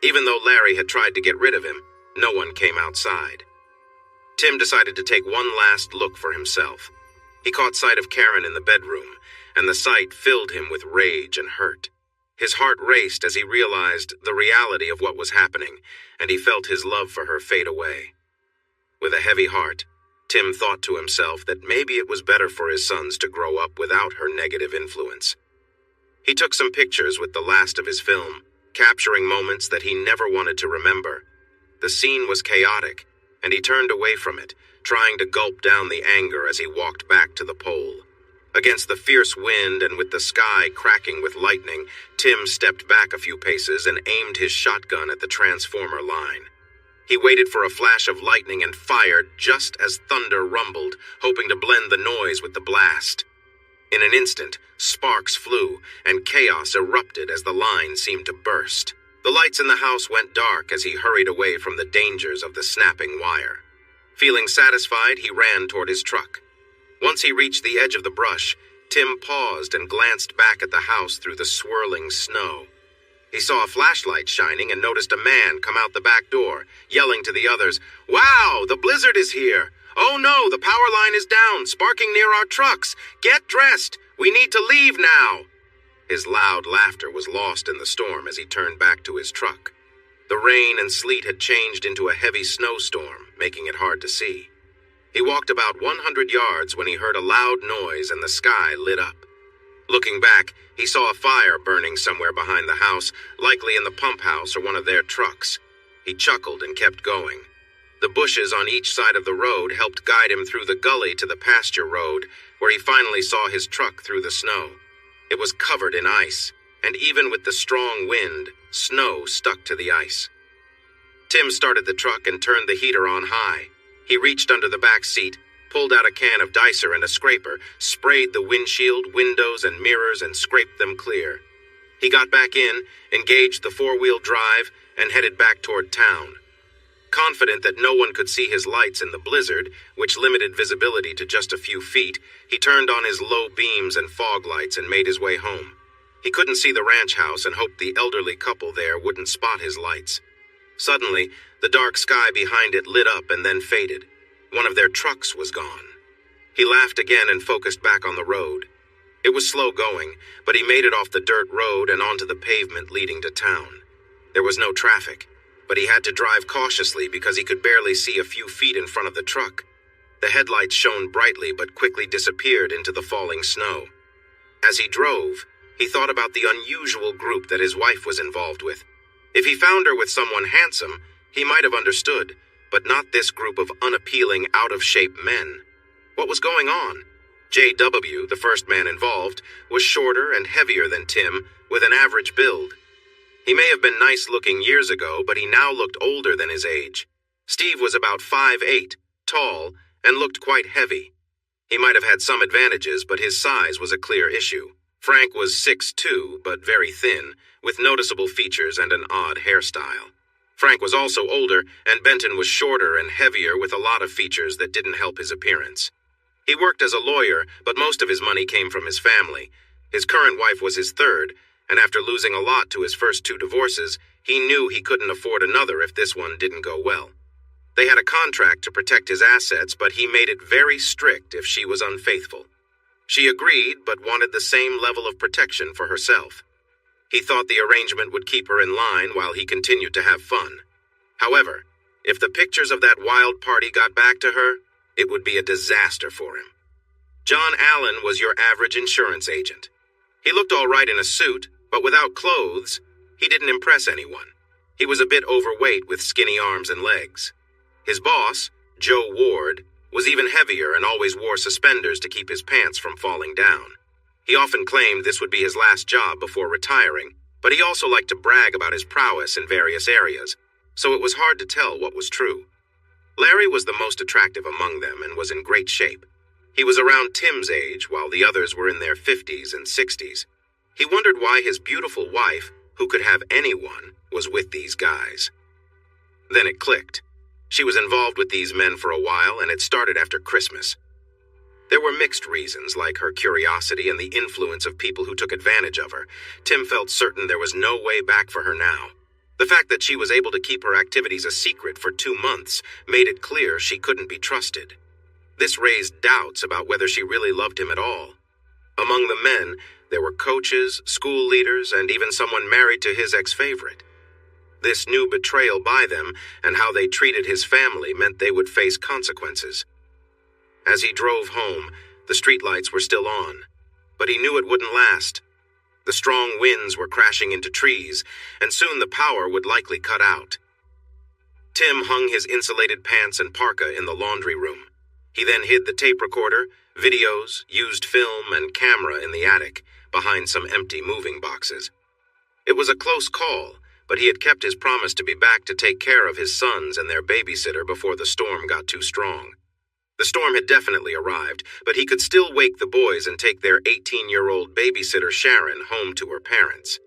Even though Larry had tried to get rid of him, no one came outside. Tim decided to take one last look for himself. He caught sight of Karen in the bedroom, and the sight filled him with rage and hurt. His heart raced as he realized the reality of what was happening, and he felt his love for her fade away. With a heavy heart, Tim thought to himself that maybe it was better for his sons to grow up without her negative influence. He took some pictures with the last of his film, capturing moments that he never wanted to remember. The scene was chaotic, and he turned away from it, trying to gulp down the anger as he walked back to the pole. Against the fierce wind and with the sky cracking with lightning, Tim stepped back a few paces and aimed his shotgun at the transformer line. He waited for a flash of lightning and fired just as thunder rumbled, hoping to blend the noise with the blast. In an instant, sparks flew, and chaos erupted as the line seemed to burst. The lights in the house went dark as he hurried away from the dangers of the snapping wire. Feeling satisfied, he ran toward his truck. Once he reached the edge of the brush, Tim paused and glanced back at the house through the swirling snow. He saw a flashlight shining and noticed a man come out the back door, yelling to the others, "Wow, the blizzard is here! Oh no, the power line is down, sparking near our trucks! Get dressed! We need to leave now!" His loud laughter was lost in the storm as he turned back to his truck. The rain and sleet had changed into a heavy snowstorm, making it hard to see. He walked about 100 yards when he heard a loud noise and the sky lit up. Looking back, he saw a fire burning somewhere behind the house, likely in the pump house or one of their trucks. He chuckled and kept going. The bushes on each side of the road helped guide him through the gully to the pasture road, where he finally saw his truck through the snow. It was covered in ice, and even with the strong wind, snow stuck to the ice. Tim started the truck and turned the heater on high. He reached under the back seat, pulled out a can of dicer and a scraper, sprayed the windshield, windows, and mirrors, and scraped them clear. He got back in, engaged the four-wheel drive, and headed back toward town. Confident that no one could see his lights in the blizzard, which limited visibility to just a few feet, he turned on his low beams and fog lights and made his way home. He couldn't see the ranch house and hoped the elderly couple there wouldn't spot his lights. Suddenly, the dark sky behind it lit up and then faded. One of their trucks was gone. He laughed again and focused back on the road. It was slow going, but he made it off the dirt road and onto the pavement leading to town. There was no traffic, but he had to drive cautiously because he could barely see a few feet in front of the truck. The headlights shone brightly but quickly disappeared into the falling snow. As he drove, he thought about the unusual group that his wife was involved with. If he found her with someone handsome, he might have understood, but not this group of unappealing, out-of-shape men. What was going on? J.W., the first man involved, was shorter and heavier than Tim, with an average build. He may have been nice-looking years ago, but he now looked older than his age. Steve was about 5'8", tall, and looked quite heavy. He might have had some advantages, but his size was a clear issue. Frank was 6'2", but very thin, with noticeable features and an odd hairstyle. Frank was also older, and Benton was shorter and heavier with a lot of features that didn't help his appearance. He worked as a lawyer, but most of his money came from his family. His current wife was his third, and after losing a lot to his first 2 divorces, he knew he couldn't afford another if this one didn't go well. They had a contract to protect his assets, but he made it very strict if she was unfaithful. She agreed, but wanted the same level of protection for herself. He thought the arrangement would keep her in line while he continued to have fun. However, if the pictures of that wild party got back to her, it would be a disaster for him. John Allen was your average insurance agent. He looked all right in a suit, but without clothes, he didn't impress anyone. He was a bit overweight with skinny arms and legs. His boss, Joe Ward, was even heavier and always wore suspenders to keep his pants from falling down. He often claimed this would be his last job before retiring, but he also liked to brag about his prowess in various areas, so it was hard to tell what was true. Larry was the most attractive among them and was in great shape. He was around Tim's age, while the others were in their 50s and 60s. He wondered why his beautiful wife, who could have anyone, was with these guys. Then it clicked. She was involved with these men for a while, and it started after Christmas. There were mixed reasons, like her curiosity and the influence of people who took advantage of her. Tim felt certain there was no way back for her now. The fact that she was able to keep her activities a secret for 2 months made it clear she couldn't be trusted. This raised doubts about whether she really loved him at all. Among the men, there were coaches, school leaders, and even someone married to his ex-favorite. This new betrayal by them and how they treated his family meant they would face consequences. As he drove home, the streetlights were still on, but he knew it wouldn't last. The strong winds were crashing into trees, and soon the power would likely cut out. Tim hung his insulated pants and parka in the laundry room. He then hid the tape recorder, videos, used film, and camera in the attic, behind some empty moving boxes. It was a close call, but he had kept his promise to be back to take care of his sons and their babysitter before the storm got too strong. The storm had definitely arrived, but he could still wake the boys and take their 18-year-old babysitter Sharon home to her parents.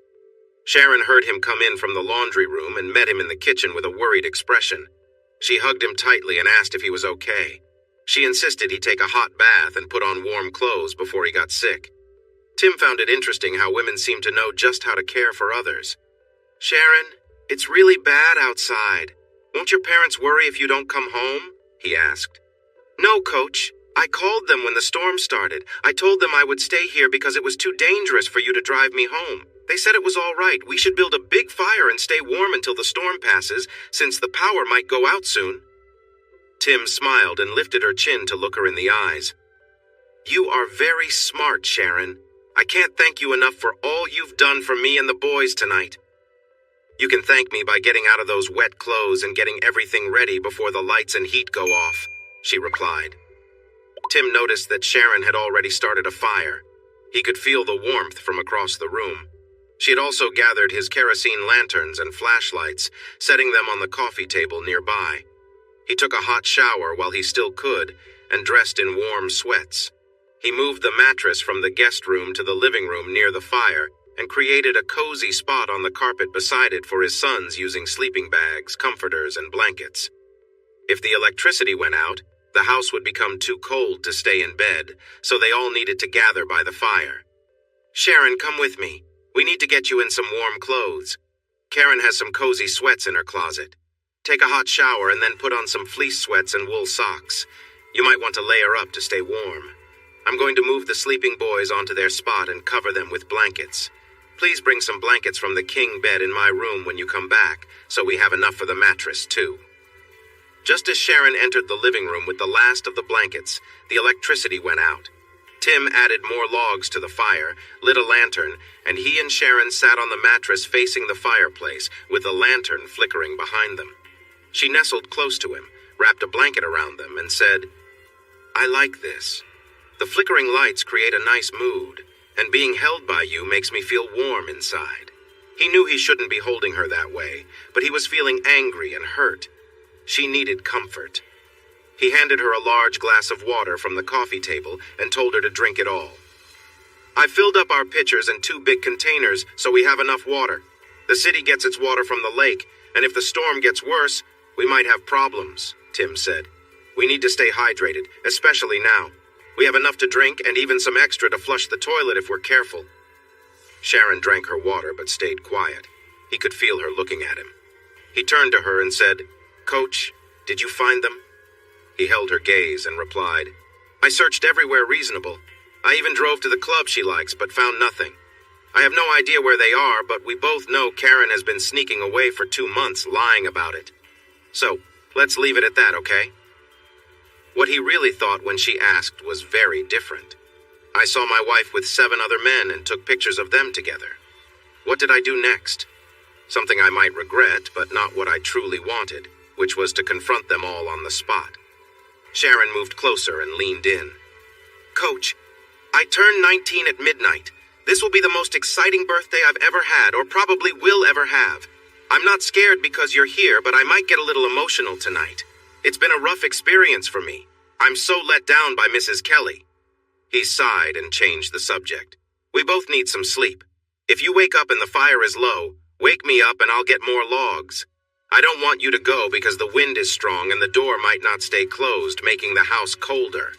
Sharon heard him come in from the laundry room and met him in the kitchen with a worried expression. She hugged him tightly and asked if he was okay. She insisted he take a hot bath and put on warm clothes before he got sick. Tim found it interesting how women seemed to know just how to care for others. "Sharon, it's really bad outside. Won't your parents worry if you don't come home?" he asked. "No, Coach. I called them when the storm started. I told them I would stay here because it was too dangerous for you to drive me home. They said it was all right. We should build a big fire and stay warm until the storm passes, since the power might go out soon." Tim smiled and lifted her chin to look her in the eyes. "You are very smart, Sharon. I can't thank you enough for all you've done for me and the boys tonight." "You can thank me by getting out of those wet clothes and getting everything ready before the lights and heat go off," she replied. Tim noticed that Sharon had already started a fire. He could feel the warmth from across the room. She had also gathered his kerosene lanterns and flashlights, setting them on the coffee table nearby. He took a hot shower while he still could, and dressed in warm sweats. He moved the mattress from the guest room to the living room near the fire, and created a cozy spot on the carpet beside it for his sons using sleeping bags, comforters, and blankets. If the electricity went out, the house would become too cold to stay in bed, so they all needed to gather by the fire. "Sharon, come with me. We need to get you in some warm clothes. Karen has some cozy sweats in her closet. Take a hot shower and then put on some fleece sweats and wool socks. You might want to layer up to stay warm. I'm going to move the sleeping boys onto their spot and cover them with blankets. Please bring some blankets from the king bed in my room when you come back, so we have enough for the mattress, too." Just as Sharon entered the living room with the last of the blankets, the electricity went out. Tim added more logs to the fire, lit a lantern, and he and Sharon sat on the mattress facing the fireplace, with the lantern flickering behind them. She nestled close to him, wrapped a blanket around them, and said, "I like this. The flickering lights create a nice mood, and being held by you makes me feel warm inside." He knew he shouldn't be holding her that way, but he was feeling angry and hurt. She needed comfort. He handed her a large glass of water from the coffee table and told her to drink it all. "I filled up our pitchers in 2 big containers so we have enough water. The city gets its water from the lake, and if the storm gets worse, we might have problems," Tim said. "We need to stay hydrated, especially now. We have enough to drink and even some extra to flush the toilet if we're careful." Sharon drank her water but stayed quiet. He could feel her looking at him. He turned to her and said, "Coach, did you find them?" He held her gaze and replied, "I searched everywhere reasonable. I even drove to the club she likes, but found nothing. I have no idea where they are, but we both know Karen has been sneaking away for 2 months, lying about it. So, let's leave it at that, okay?" What he really thought when she asked was very different. "I saw my wife with 7 other men and took pictures of them together. What did I do next? Something I might regret, but not what I truly wanted, which was to confront them all on the spot." Sharon moved closer and leaned in. "Coach, I turned 19 at midnight. This will be the most exciting birthday I've ever had, or probably will ever have. I'm not scared because you're here, but I might get a little emotional tonight. It's been a rough experience for me. I'm so let down by Mrs. Kelly." He sighed and changed the subject. "We both need some sleep. If you wake up and the fire is low, wake me up and I'll get more logs. I don't want you to go because the wind is strong and the door might not stay closed, making the house colder."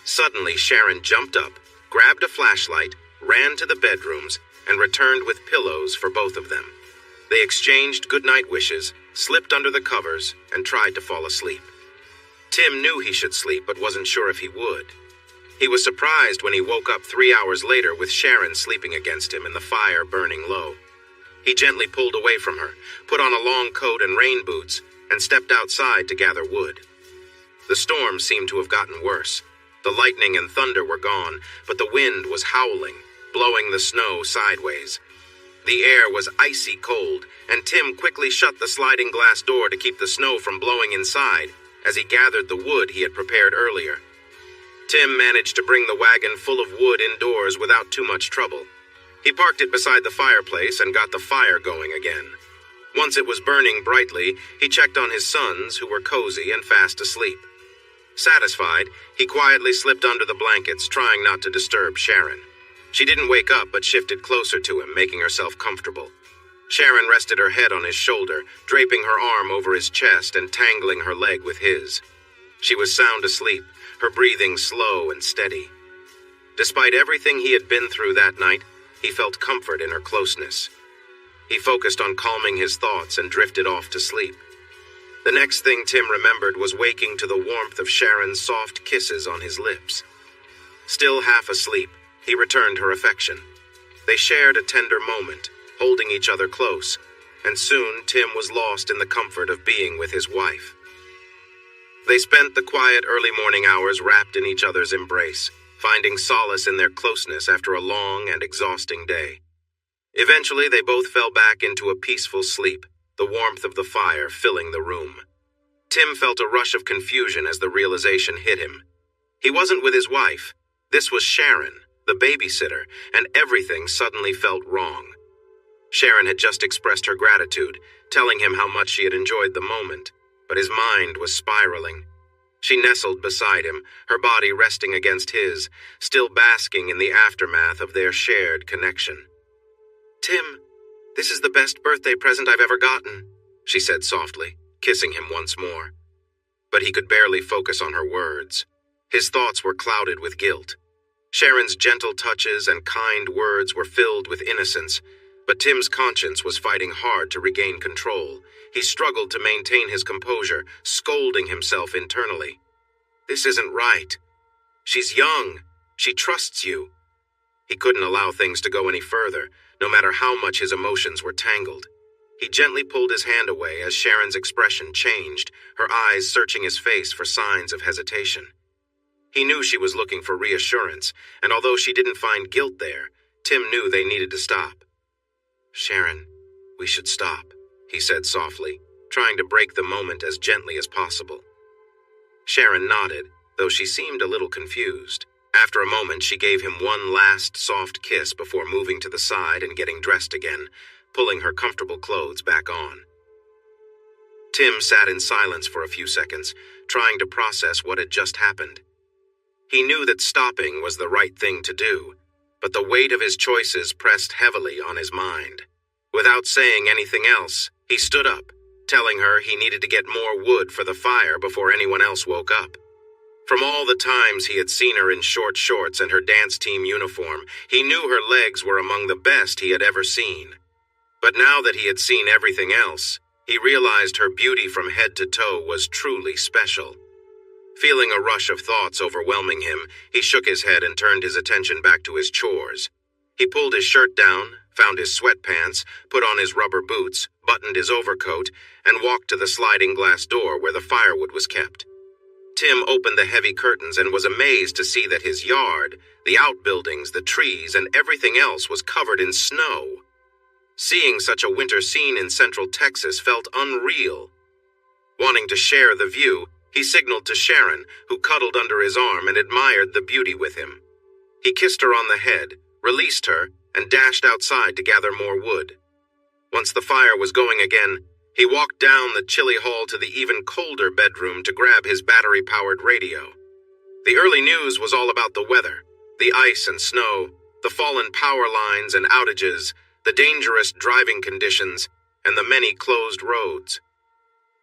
Suddenly, Sharon jumped up, grabbed a flashlight, ran to the bedrooms, and returned with pillows for both of them. They exchanged goodnight wishes, slipped under the covers, and tried to fall asleep. Tim knew he should sleep but wasn't sure if he would. He was surprised when he woke up 3 hours later with Sharon sleeping against him and the fire burning low. He gently pulled away from her, put on a long coat and rain boots, and stepped outside to gather wood. The storm seemed to have gotten worse. The lightning and thunder were gone, but the wind was howling, blowing the snow sideways. The air was icy cold, and Tim quickly shut the sliding glass door to keep the snow from blowing inside as he gathered the wood he had prepared earlier. Tim managed to bring the wagon full of wood indoors without too much trouble. He parked it beside the fireplace and got the fire going again. Once it was burning brightly, he checked on his sons, who were cozy and fast asleep. Satisfied, he quietly slipped under the blankets, trying not to disturb Sharon. She didn't wake up but shifted closer to him, making herself comfortable. Sharon rested her head on his shoulder, draping her arm over his chest and tangling her leg with his. She was sound asleep, her breathing slow and steady. Despite everything he had been through that night, he felt comfort in her closeness. He focused on calming his thoughts and drifted off to sleep. The next thing Tim remembered was waking to the warmth of Sharon's soft kisses on his lips. Still half asleep, he returned her affection. They shared a tender moment, holding each other close, and soon Tim was lost in the comfort of being with his wife. They spent the quiet early morning hours wrapped in each other's embrace, finding solace in their closeness after a long and exhausting day. Eventually, they both fell back into a peaceful sleep, the warmth of the fire filling the room. Tim felt a rush of confusion as the realization hit him. He wasn't with his wife. This was Sharon, the babysitter, and everything suddenly felt wrong. Sharon had just expressed her gratitude, telling him how much she had enjoyed the moment, but his mind was spiraling. She nestled beside him, her body resting against his, still basking in the aftermath of their shared connection. "Tim, this is the best birthday present I've ever gotten," she said softly, kissing him once more. But he could barely focus on her words. His thoughts were clouded with guilt. Sharon's gentle touches and kind words were filled with innocence, but Tim's conscience was fighting hard to regain control. He struggled to maintain his composure, scolding himself internally. "This isn't right. She's young. She trusts you." He couldn't allow things to go any further, no matter how much his emotions were tangled. He gently pulled his hand away as Sharon's expression changed, her eyes searching his face for signs of hesitation. He knew she was looking for reassurance, and although she didn't find guilt there, Tim knew they needed to stop. "Sharon, we should stop," he said softly, trying to break the moment as gently as possible. Sharon nodded, though she seemed a little confused. After a moment, she gave him one last soft kiss before moving to the side and getting dressed again, pulling her comfortable clothes back on. Tim sat in silence for a few seconds, trying to process what had just happened. He knew that stopping was the right thing to do, but the weight of his choices pressed heavily on his mind. Without saying anything else, he stood up, telling her he needed to get more wood for the fire before anyone else woke up. From all the times he had seen her in short shorts and her dance team uniform, he knew her legs were among the best he had ever seen. But now that he had seen everything else, he realized her beauty from head to toe was truly special. Feeling a rush of thoughts overwhelming him, he shook his head and turned his attention back to his chores. He pulled his shirt down, found his sweatpants, put on his rubber boots, buttoned his overcoat, and walked to the sliding glass door where the firewood was kept. Tim opened the heavy curtains and was amazed to see that his yard, the outbuildings, the trees, and everything else was covered in snow. Seeing such a winter scene in central Texas felt unreal. Wanting to share the view, he signaled to Sharon, who cuddled under his arm and admired the beauty with him. He kissed her on the head, released her, and dashed outside to gather more wood. Once the fire was going again, he walked down the chilly hall to the even colder bedroom to grab his battery-powered radio. The early news was all about the weather, the ice and snow, the fallen power lines and outages, the dangerous driving conditions, and the many closed roads.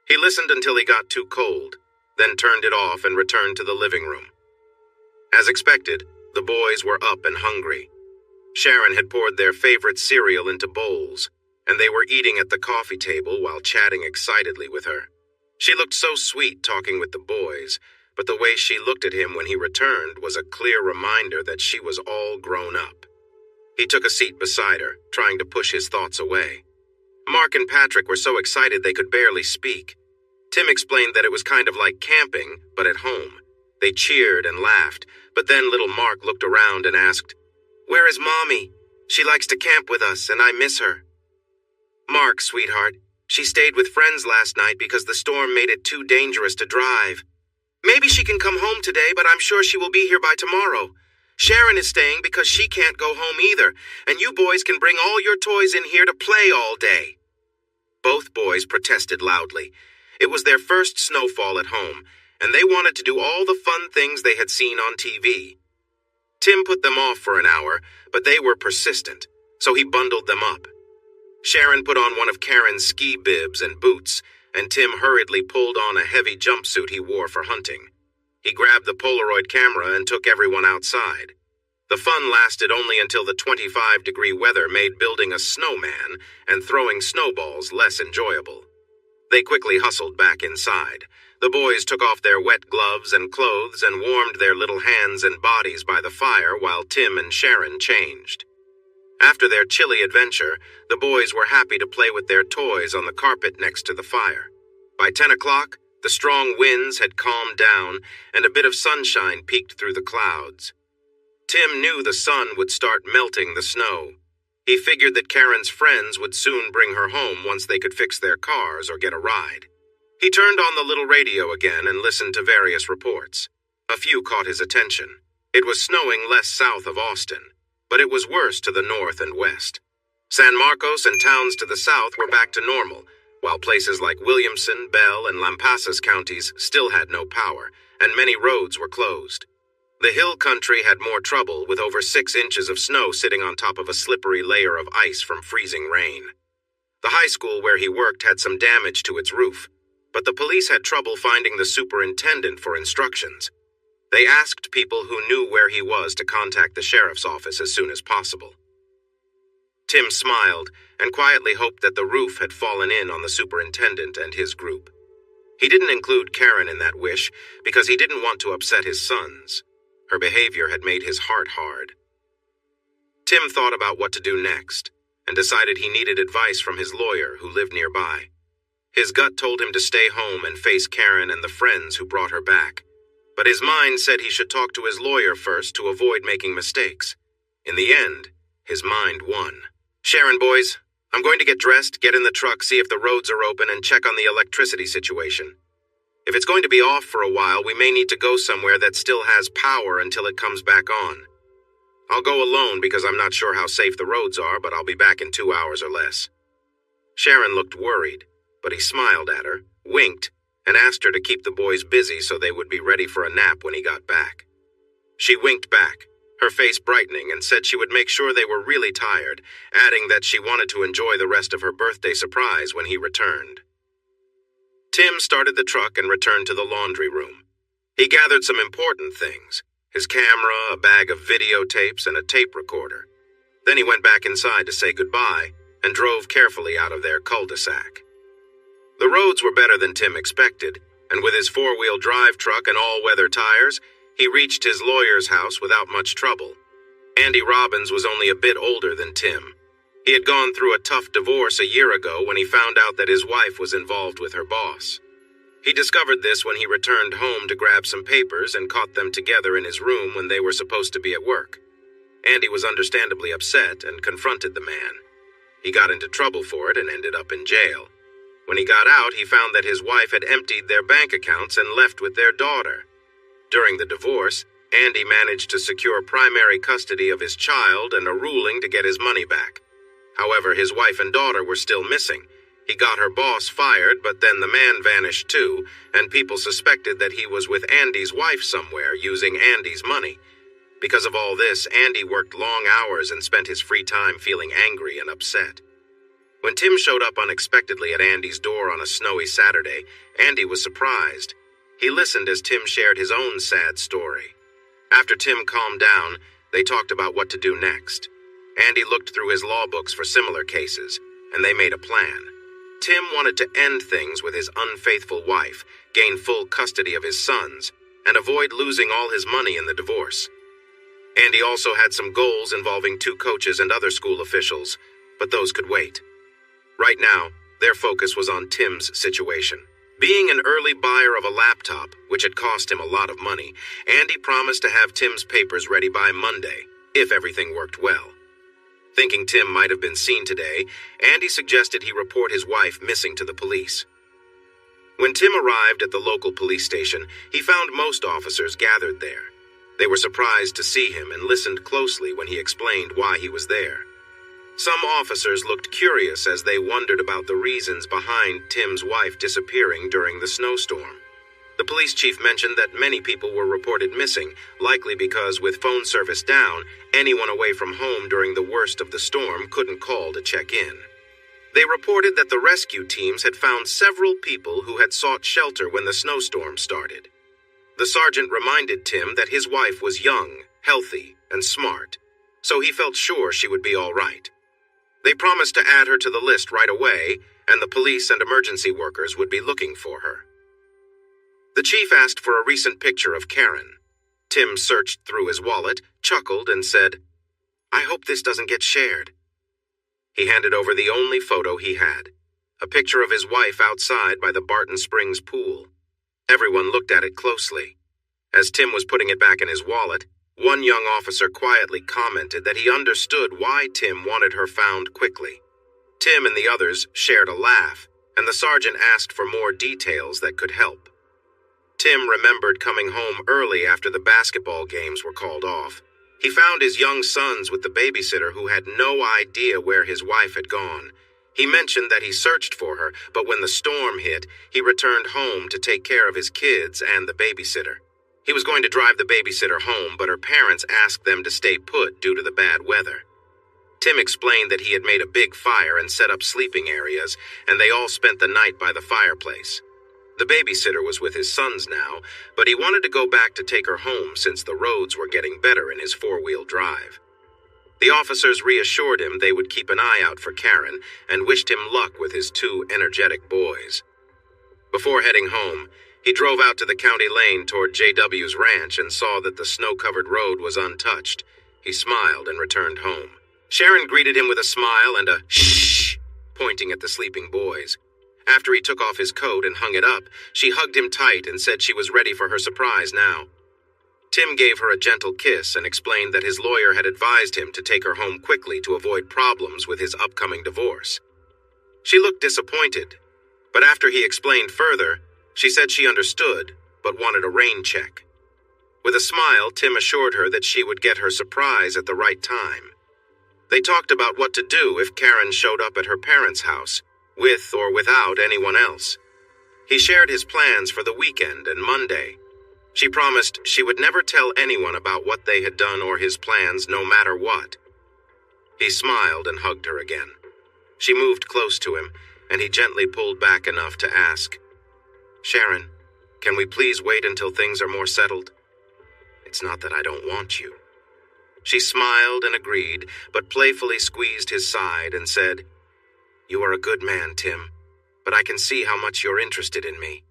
He listened until he got too cold, then turned it off and returned to the living room. As expected, the boys were up and hungry. Sharon had poured their favorite cereal into bowls, and they were eating at the coffee table while chatting excitedly with her. She looked so sweet talking with the boys, but the way she looked at him when he returned was a clear reminder that she was all grown up. He took a seat beside her, trying to push his thoughts away. Mark and Patrick were so excited they could barely speak. Tim explained that it was kind of like camping, but at home. They cheered and laughed, but then little Mark looked around and asked, "Where is Mommy? She likes to camp with us, and I miss her." "Mark, sweetheart, she stayed with friends last night because the storm made it too dangerous to drive. Maybe she can come home today, but I'm sure she will be here by tomorrow. Sharon is staying because she can't go home either, and you boys can bring all your toys in here to play all day." Both boys protested loudly. It was their first snowfall at home, and they wanted to do all the fun things they had seen on TV. Tim put them off for an hour, but they were persistent, so he bundled them up. Sharon put on one of Karen's ski bibs and boots, and Tim hurriedly pulled on a heavy jumpsuit he wore for hunting. He grabbed the Polaroid camera and took everyone outside. The fun lasted only until the 25-degree weather made building a snowman and throwing snowballs less enjoyable. They quickly hustled back inside. The boys took off their wet gloves and clothes and warmed their little hands and bodies by the fire while Tim and Sharon changed. After their chilly adventure, the boys were happy to play with their toys on the carpet next to the fire. By 10 o'clock, the strong winds had calmed down and a bit of sunshine peeked through the clouds. Tim knew the sun would start melting the snow. He figured that Karen's friends would soon bring her home once they could fix their cars or get a ride. He turned on the little radio again and listened to various reports. A few caught his attention. It was snowing less south of Austin, but it was worse to the north and west. San Marcos and towns to the south were back to normal, while places like Williamson, Bell, and Lampasas counties still had no power, and many roads were closed. The hill country had more trouble, with over 6 inches of snow sitting on top of a slippery layer of ice from freezing rain. The high school where he worked had some damage to its roof, but the police had trouble finding the superintendent for instructions. They asked people who knew where he was to contact the sheriff's office as soon as possible. Tim smiled and quietly hoped that the roof had fallen in on the superintendent and his group. He didn't include Karen in that wish because he didn't want to upset his sons. Her behavior had made his heart hard. Tim thought about what to do next and decided he needed advice from his lawyer who lived nearby. His gut told him to stay home and face Karen and the friends who brought her back, but his mind said he should talk to his lawyer first to avoid making mistakes. In the end, his mind won. "Sharon, boys, I'm going to get dressed, get in the truck, see if the roads are open, and check on the electricity situation. If it's going to be off for a while, we may need to go somewhere that still has power until it comes back on. I'll go alone because I'm not sure how safe the roads are, but I'll be back in 2 hours or less." Sharon looked worried, but he smiled at her, winked, and asked her to keep the boys busy so they would be ready for a nap when he got back. She winked back, her face brightening, and said she would make sure they were really tired, adding that she wanted to enjoy the rest of her birthday surprise when he returned. Tim started the truck and returned to the laundry room. He gathered some important things: his camera, a bag of videotapes, and a tape recorder. Then he went back inside to say goodbye and drove carefully out of their cul-de-sac. The roads were better than Tim expected, and with his 4-wheel drive truck and all-weather tires, he reached his lawyer's house without much trouble. Andy Robbins was only a bit older than Tim. He had gone through a tough divorce a year ago when he found out that his wife was involved with her boss. He discovered this when he returned home to grab some papers and caught them together in his room when they were supposed to be at work. Andy was understandably upset and confronted the man. He got into trouble for it and ended up in jail. When he got out, he found that his wife had emptied their bank accounts and left with their daughter. During the divorce, Andy managed to secure primary custody of his child and a ruling to get his money back. However, his wife and daughter were still missing. He got her boss fired, but then the man vanished too, and people suspected that he was with Andy's wife somewhere, using Andy's money. Because of all this, Andy worked long hours and spent his free time feeling angry and upset. When Tim showed up unexpectedly at Andy's door on a snowy Saturday, Andy was surprised. He listened as Tim shared his own sad story. After Tim calmed down, they talked about what to do next. Andy looked through his law books for similar cases, and they made a plan. Tim wanted to end things with his unfaithful wife, gain full custody of his sons, and avoid losing all his money in the divorce. Andy also had some goals involving 2 coaches and other school officials, but those could wait. Right now, their focus was on Tim's situation. Being an early buyer of a laptop, which had cost him a lot of money, Andy promised to have Tim's papers ready by Monday, if everything worked well. Thinking Tim might have been seen today, Andy suggested he report his wife missing to the police. When Tim arrived at the local police station, he found most officers gathered there. They were surprised to see him and listened closely when he explained why he was there. Some officers looked curious as they wondered about the reasons behind Tim's wife disappearing during the snowstorm. The police chief mentioned that many people were reported missing, likely because with phone service down, anyone away from home during the worst of the storm couldn't call to check in. They reported that the rescue teams had found several people who had sought shelter when the snowstorm started. The sergeant reminded Tim that his wife was young, healthy, and smart, so he felt sure she would be all right. They promised to add her to the list right away, and the police and emergency workers would be looking for her. The chief asked for a recent picture of Karen. Tim searched through his wallet, chuckled, and said, "I hope this doesn't get shared." He handed over the only photo he had, a picture of his wife outside by the Barton Springs pool. Everyone looked at it closely. As Tim was putting it back in his wallet, one young officer quietly commented that he understood why Tim wanted her found quickly. Tim and the others shared a laugh, and the sergeant asked for more details that could help. Tim remembered coming home early after the basketball games were called off. He found his young sons with the babysitter who had no idea where his wife had gone. He mentioned that he searched for her, but when the storm hit, he returned home to take care of his kids and the babysitter. He was going to drive the babysitter home, but her parents asked them to stay put due to the bad weather. Tim explained that he had made a big fire and set up sleeping areas, and they all spent the night by the fireplace. The babysitter was with his sons now, but he wanted to go back to take her home since the roads were getting better in his four-wheel drive. The officers reassured him they would keep an eye out for Karen and wished him luck with his two energetic boys. Before heading home, he drove out to the county lane toward JW's ranch and saw that the snow-covered road was untouched. He smiled and returned home. Sharon greeted him with a smile and a shh, pointing at the sleeping boys. After he took off his coat and hung it up, she hugged him tight and said she was ready for her surprise now. Tim gave her a gentle kiss and explained that his lawyer had advised him to take her home quickly to avoid problems with his upcoming divorce. She looked disappointed, but after he explained further, she said she understood, but wanted a rain check. With a smile, Tim assured her that she would get her surprise at the right time. They talked about what to do if Karen showed up at her parents' house, with or without anyone else. He shared his plans for the weekend and Monday. She promised she would never tell anyone about what they had done or his plans, no matter what. He smiled and hugged her again. She moved close to him, and he gently pulled back enough to ask, "Sharon, can we please wait until things are more settled? It's not that I don't want you." She smiled and agreed, but playfully squeezed his side and said, "You are a good man, Tim, but I can see how much you're interested in me."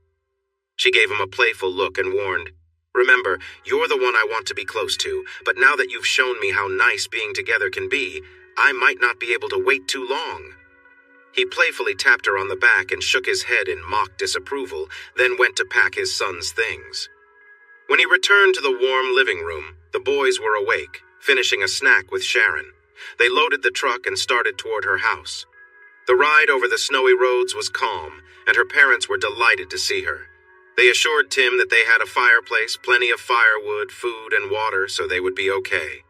She gave him a playful look and warned, "Remember, you're the one I want to be close to, but now that you've shown me how nice being together can be, I might not be able to wait too long." He playfully tapped her on the back and shook his head in mock disapproval, then went to pack his son's things. When he returned to the warm living room, the boys were awake, finishing a snack with Sharon. They loaded the truck and started toward her house. The ride over the snowy roads was calm, and her parents were delighted to see her. They assured Tim that they had a fireplace, plenty of firewood, food, and water, so they would be okay.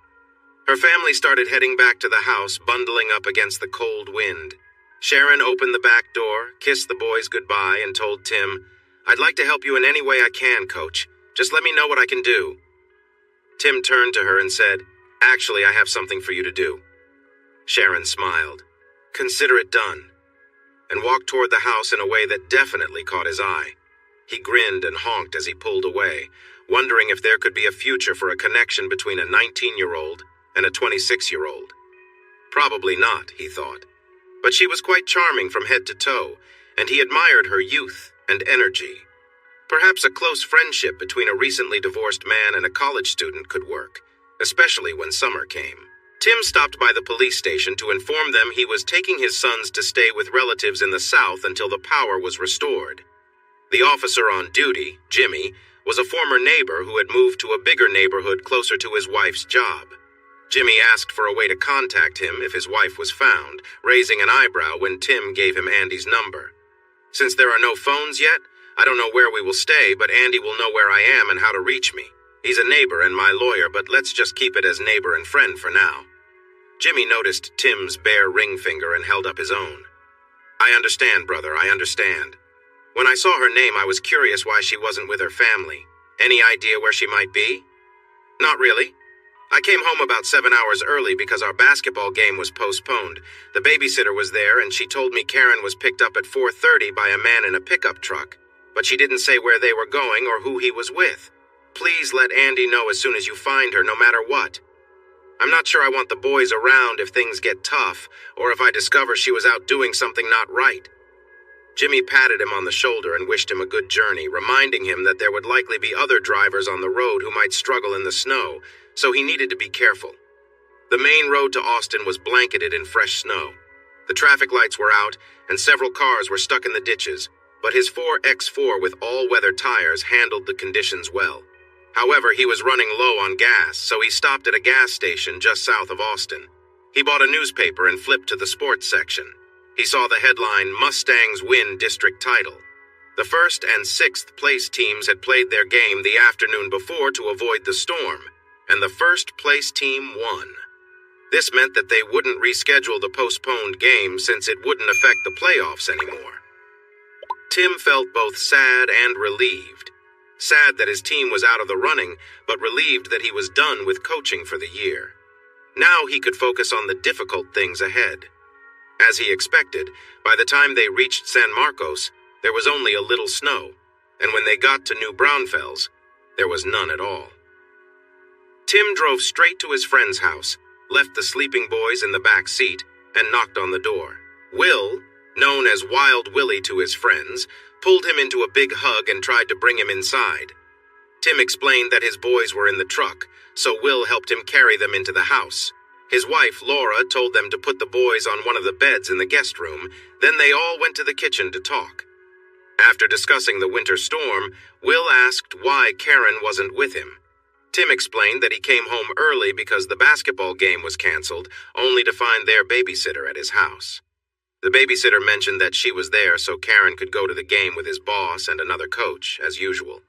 Her family started heading back to the house, bundling up against the cold wind. Sharon opened the back door, kissed the boys goodbye, and told Tim, "I'd like to help you in any way I can, Coach. Just let me know what I can do." Tim turned to her and said, "Actually, I have something for you to do." Sharon smiled. "Consider it done," and walked toward the house in a way that definitely caught his eye. He grinned and honked as he pulled away, wondering if there could be a future for a connection between a 19-year-old and a 26-year-old. Probably not, he thought. But she was quite charming from head to toe, and he admired her youth and energy. Perhaps a close friendship between a recently divorced man and a college student could work, especially when summer came. Tim stopped by the police station to inform them he was taking his sons to stay with relatives in the South until the power was restored. The officer on duty, Jimmy, was a former neighbor who had moved to a bigger neighborhood closer to his wife's job. Jimmy asked for a way to contact him if his wife was found, raising an eyebrow when Tim gave him Andy's number. "Since there are no phones yet, I don't know where we will stay, but Andy will know where I am and how to reach me. He's a neighbor and my lawyer, but let's just keep it as neighbor and friend for now." Jimmy noticed Tim's bare ring finger and held up his own. "I understand, brother, I understand. When I saw her name, I was curious why she wasn't with her family. Any idea where she might be?" "Not really. I came home about 7 hours early because our basketball game was postponed. The babysitter was there, and she told me Karen was picked up at 4:30 by a man in a pickup truck, but she didn't say where they were going or who he was with. Please let Andy know as soon as you find her, no matter what. I'm not sure I want the boys around if things get tough, or if I discover she was out doing something not right." Jimmy patted him on the shoulder and wished him a good journey, reminding him that there would likely be other drivers on the road who might struggle in the snow, so he needed to be careful. The main road to Austin was blanketed in fresh snow. The traffic lights were out, and several cars were stuck in the ditches, but his 4X4 with all-weather tires handled the conditions well. However, he was running low on gas, so he stopped at a gas station just south of Austin. He bought a newspaper and flipped to the sports section. He saw the headline, "Mustangs Win District Title." The first and sixth place teams had played their game the afternoon before to avoid the storm. and the first-place team won. This meant that they wouldn't reschedule the postponed game since it wouldn't affect the playoffs anymore. Tim felt both sad and relieved. Sad that his team was out of the running, but relieved that he was done with coaching for the year. Now he could focus on the difficult things ahead. As he expected, by the time they reached San Marcos, there was only a little snow, and when they got to New Braunfels, there was none at all. Tim drove straight to his friend's house, left the sleeping boys in the back seat, and knocked on the door. Will, known as Wild Willie to his friends, pulled him into a big hug and tried to bring him inside. Tim explained that his boys were in the truck, so Will helped him carry them into the house. His wife, Laura, told them to put the boys on one of the beds in the guest room, then they all went to the kitchen to talk. After discussing the winter storm, Will asked why Karen wasn't with him. Tim explained that he came home early because the basketball game was canceled, only to find their babysitter at his house. The babysitter mentioned that she was there so Karen could go to the game with his boss and another coach, as usual.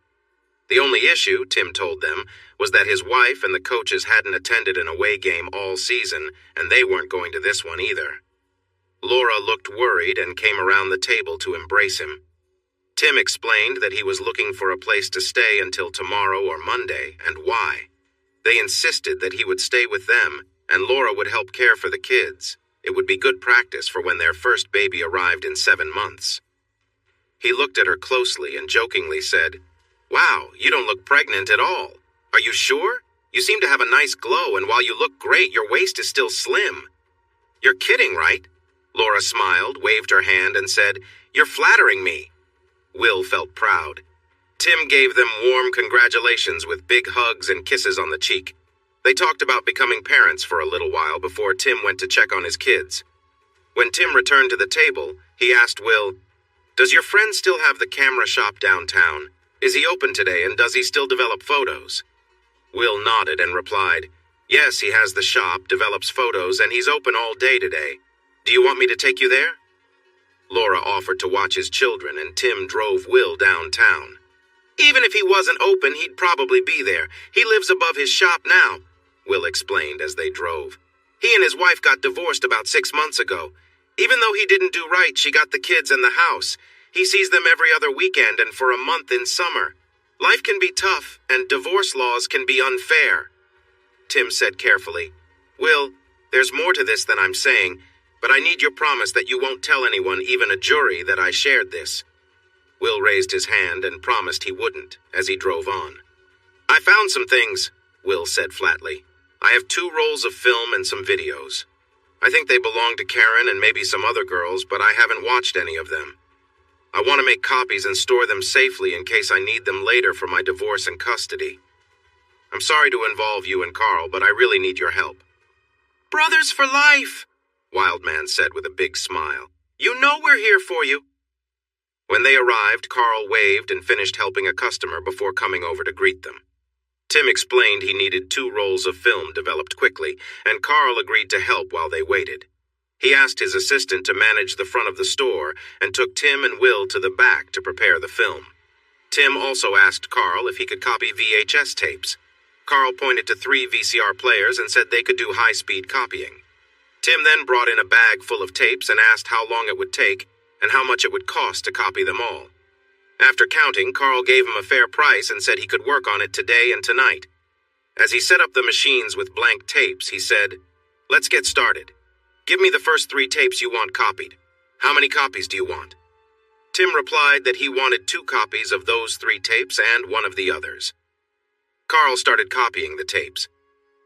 The only issue, Tim told them, was that his wife and the coaches hadn't attended an away game all season, and they weren't going to this one either. Laura looked worried and came around the table to embrace him. Tim explained that he was looking for a place to stay until tomorrow or Monday, and why. They insisted that he would stay with them, and Laura would help care for the kids. It would be good practice for when their first baby arrived in 7 months. He looked at her closely and jokingly said, "Wow, you don't look pregnant at all. Are you sure? You seem to have a nice glow, and while you look great, your waist is still slim." "You're kidding, right?" Laura smiled, waved her hand, and said, "You're flattering me." Will felt proud. Tim gave them warm congratulations with big hugs and kisses on the cheek. They talked about becoming parents for a little while before Tim went to check on his kids. When Tim returned to the table, he asked Will, "Does your friend still have the camera shop downtown? Is he open today, and does he still develop photos?" Will nodded and replied, "Yes, he has the shop, develops photos, and he's open all day today. Do you want me to take you there?" Laura offered to watch his children, and Tim drove Will downtown. "Even if he wasn't open, he'd probably be there. He lives above his shop now," Will explained as they drove. "He and his wife got divorced about 6 months ago. Even though he didn't do right, she got the kids and the house. He sees them every other weekend and for a month in summer. Life can be tough, and divorce laws can be unfair." Tim said carefully, "Will, there's more to this than I'm saying, but I need your promise that you won't tell anyone, even a jury, that I shared this." Will raised his hand and promised he wouldn't as he drove on. "I found some things," Will said flatly. "I have 2 rolls of film and some videos. I think they belong to Karen and maybe some other girls, but I haven't watched any of them. I want to make copies and store them safely in case I need them later for my divorce and custody. I'm sorry to involve you and Carl, but I really need your help." "Brothers for life," Wildman said with a big smile. "You know we're here for you." When they arrived, Carl waved and finished helping a customer before coming over to greet them. Tim explained he needed 2 rolls of film developed quickly, and Carl agreed to help while they waited. He asked his assistant to manage the front of the store and took Tim and Will to the back to prepare the film. Tim also asked Carl if he could copy VHS tapes. Carl pointed to 3 VCR players and said they could do high-speed copying. Tim then brought in a bag full of tapes and asked how long it would take and how much it would cost to copy them all. After counting, Carl gave him a fair price and said he could work on it today and tonight. As he set up the machines with blank tapes, he said, "Let's get started. Give me the first 3 tapes you want copied. How many copies do you want?" Tim replied that he wanted 2 copies of those 3 tapes and 1 of the others. Carl started copying the tapes.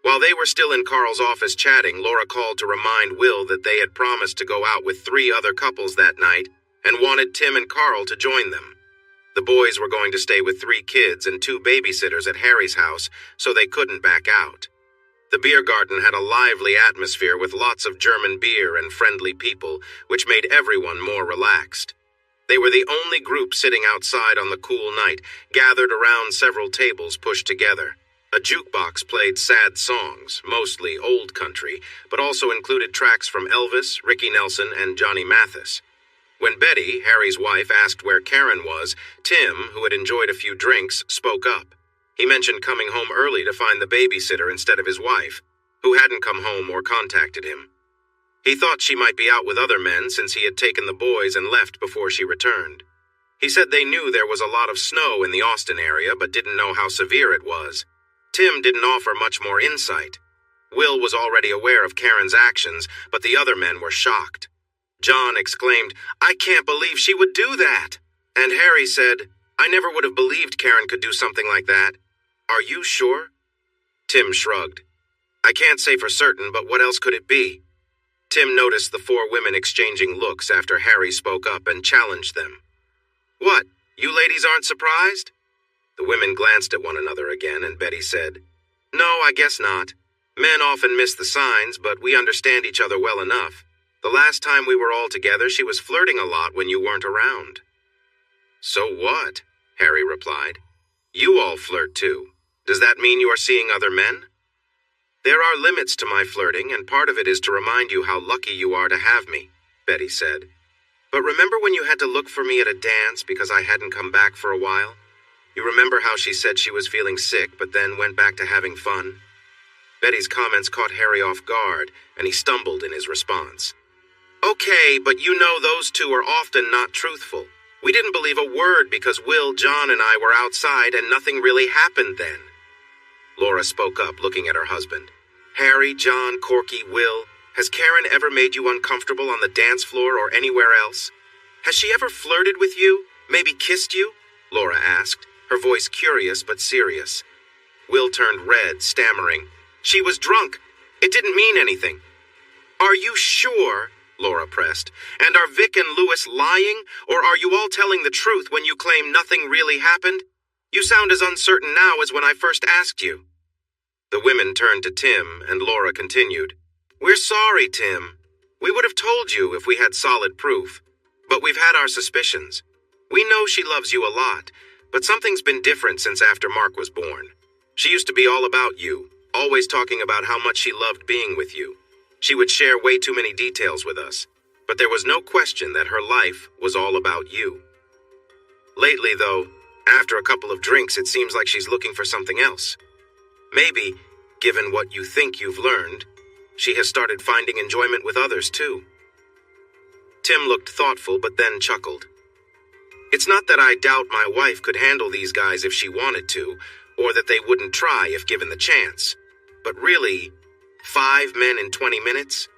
While they were still in Carl's office chatting, Laura called to remind Will that they had promised to go out with 3 other couples that night and wanted Tim and Carl to join them. The boys were going to stay with 3 kids and 2 babysitters at Harry's house, so they couldn't back out. The beer garden had a lively atmosphere with lots of German beer and friendly people, which made everyone more relaxed. They were the only group sitting outside on the cool night, gathered around several tables pushed together. A jukebox played sad songs, mostly old country, but also included tracks from Elvis, Ricky Nelson, and Johnny Mathis. When Betty, Harry's wife, asked where Karen was, Tim, who had enjoyed a few drinks, spoke up. He mentioned coming home early to find the babysitter instead of his wife, who hadn't come home or contacted him. He thought she might be out with other men since he had taken the boys and left before she returned. He said they knew there was a lot of snow in the Austin area but didn't know how severe it was. Tim didn't offer much more insight. Will was already aware of Karen's actions, but the other men were shocked. John exclaimed, "I can't believe she would do that!" And Harry said, "I never would have believed Karen could do something like that. Are you sure?" Tim shrugged. "I can't say for certain, but what else could it be?" Tim noticed the four women exchanging looks after Harry spoke up and challenged them. "What, you ladies aren't surprised?" The women glanced at one another again, and Betty said, "No, I guess not. Men often miss the signs, but we understand each other well enough. The last time we were all together, she was flirting a lot when you weren't around." "So what?" Harry replied. "You all flirt too. Does that mean you are seeing other men?" "There are limits to my flirting, and part of it is to remind you how lucky you are to have me," Betty said. "But remember when you had to look for me at a dance because I hadn't come back for a while? You remember how she said she was feeling sick, but then went back to having fun?" Betty's comments caught Harry off guard, and he stumbled in his response. "Okay, but you know those two are often not truthful. We didn't believe a word because Will, John, and I were outside and nothing really happened then." Laura spoke up, looking at her husband. "Harry, John, Corky, Will, has Karen ever made you uncomfortable on the dance floor or anywhere else? Has she ever flirted with you, maybe kissed you?" Laura asked, her voice curious but serious. Will turned red, stammering, "She was drunk. It didn't mean anything." "Are you sure?" Laura pressed. "And are Vic and Louis lying, or are you all telling the truth when you claim nothing really happened? You sound as uncertain now as when I first asked you." The women turned to Tim, and Laura continued, "We're sorry, Tim. We would have told you if we had solid proof, but we've had our suspicions. We know she loves you a lot, but something's been different since after Mark was born. She used to be all about you, always talking about how much she loved being with you. She would share way too many details with us, but there was no question that her life was all about you. Lately, though, after a couple of drinks, it seems like she's looking for something else. Maybe, given what you think you've learned, she has started finding enjoyment with others, too." Tim looked thoughtful, but then chuckled. "It's not that I doubt my wife could handle these guys if she wanted to, or that they wouldn't try if given the chance. But really, 5 men in 20 minutes?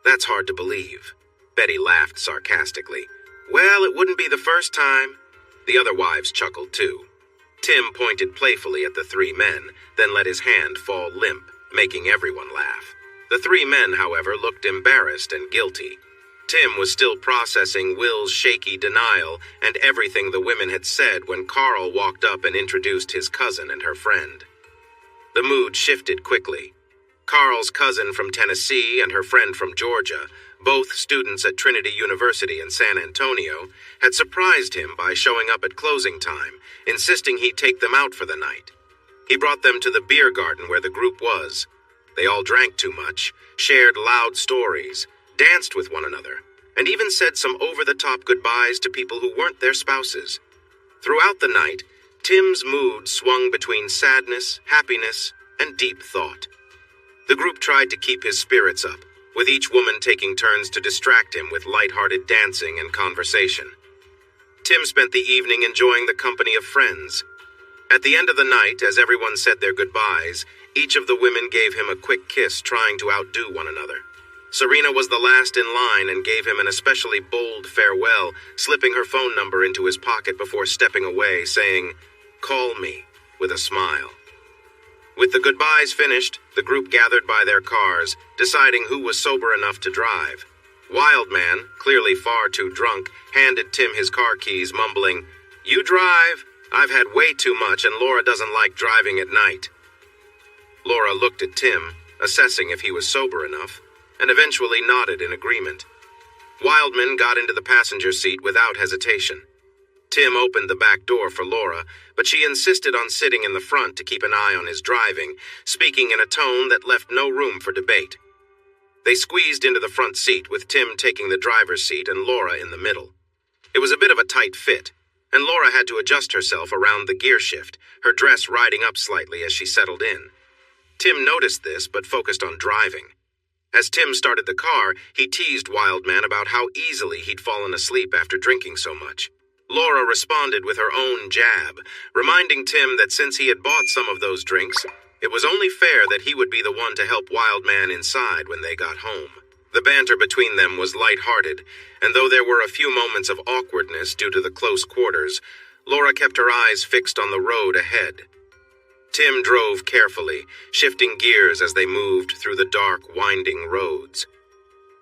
That's hard to believe." Betty laughed sarcastically. "Well, it wouldn't be the first time." The other wives chuckled too. Tim pointed playfully at the 3 men, then let his hand fall limp, making everyone laugh. The 3 men, however, looked embarrassed and guilty. Tim was still processing Will's shaky denial and everything the women had said when Carl walked up and introduced his cousin and her friend. The mood shifted quickly. Carl's cousin from Tennessee and her friend from Georgia, both students at Trinity University in San Antonio, had surprised him by showing up at closing time, insisting he take them out for the night. He brought them to the beer garden where the group was. They all drank too much, shared loud stories, danced with one another, and even said some over-the-top goodbyes to people who weren't their spouses. Throughout the night, Tim's mood swung between sadness, happiness, and deep thought. The group tried to keep his spirits up, with each woman taking turns to distract him with light-hearted dancing and conversation. Tim spent the evening enjoying the company of friends. At the end of the night, as everyone said their goodbyes, each of the women gave him a quick kiss, trying to outdo one another. Serena was the last in line and gave him an especially bold farewell, slipping her phone number into his pocket before stepping away, saying, "Call me," with a smile. With the goodbyes finished, the group gathered by their cars, deciding who was sober enough to drive. Wildman, clearly far too drunk, handed Tim his car keys, mumbling, "You drive. I've had way too much and Laura doesn't like driving at night." Laura looked at Tim, assessing if he was sober enough, and eventually nodded in agreement. Wildman got into the passenger seat without hesitation. Tim opened the back door for Laura, but she insisted on sitting in the front to keep an eye on his driving, speaking in a tone that left no room for debate. They squeezed into the front seat, with Tim taking the driver's seat and Laura in the middle. It was a bit of a tight fit, and Laura had to adjust herself around the gear shift, her dress riding up slightly as she settled in. Tim noticed this, but focused on driving. As Tim started the car, he teased Wildman about how easily he'd fallen asleep after drinking so much. Laura responded with her own jab, reminding Tim that since he had bought some of those drinks, it was only fair that he would be the one to help Wildman inside when they got home. The banter between them was light-hearted, and though there were a few moments of awkwardness due to the close quarters, Laura kept her eyes fixed on the road ahead. Tim drove carefully, shifting gears as they moved through the dark, winding roads.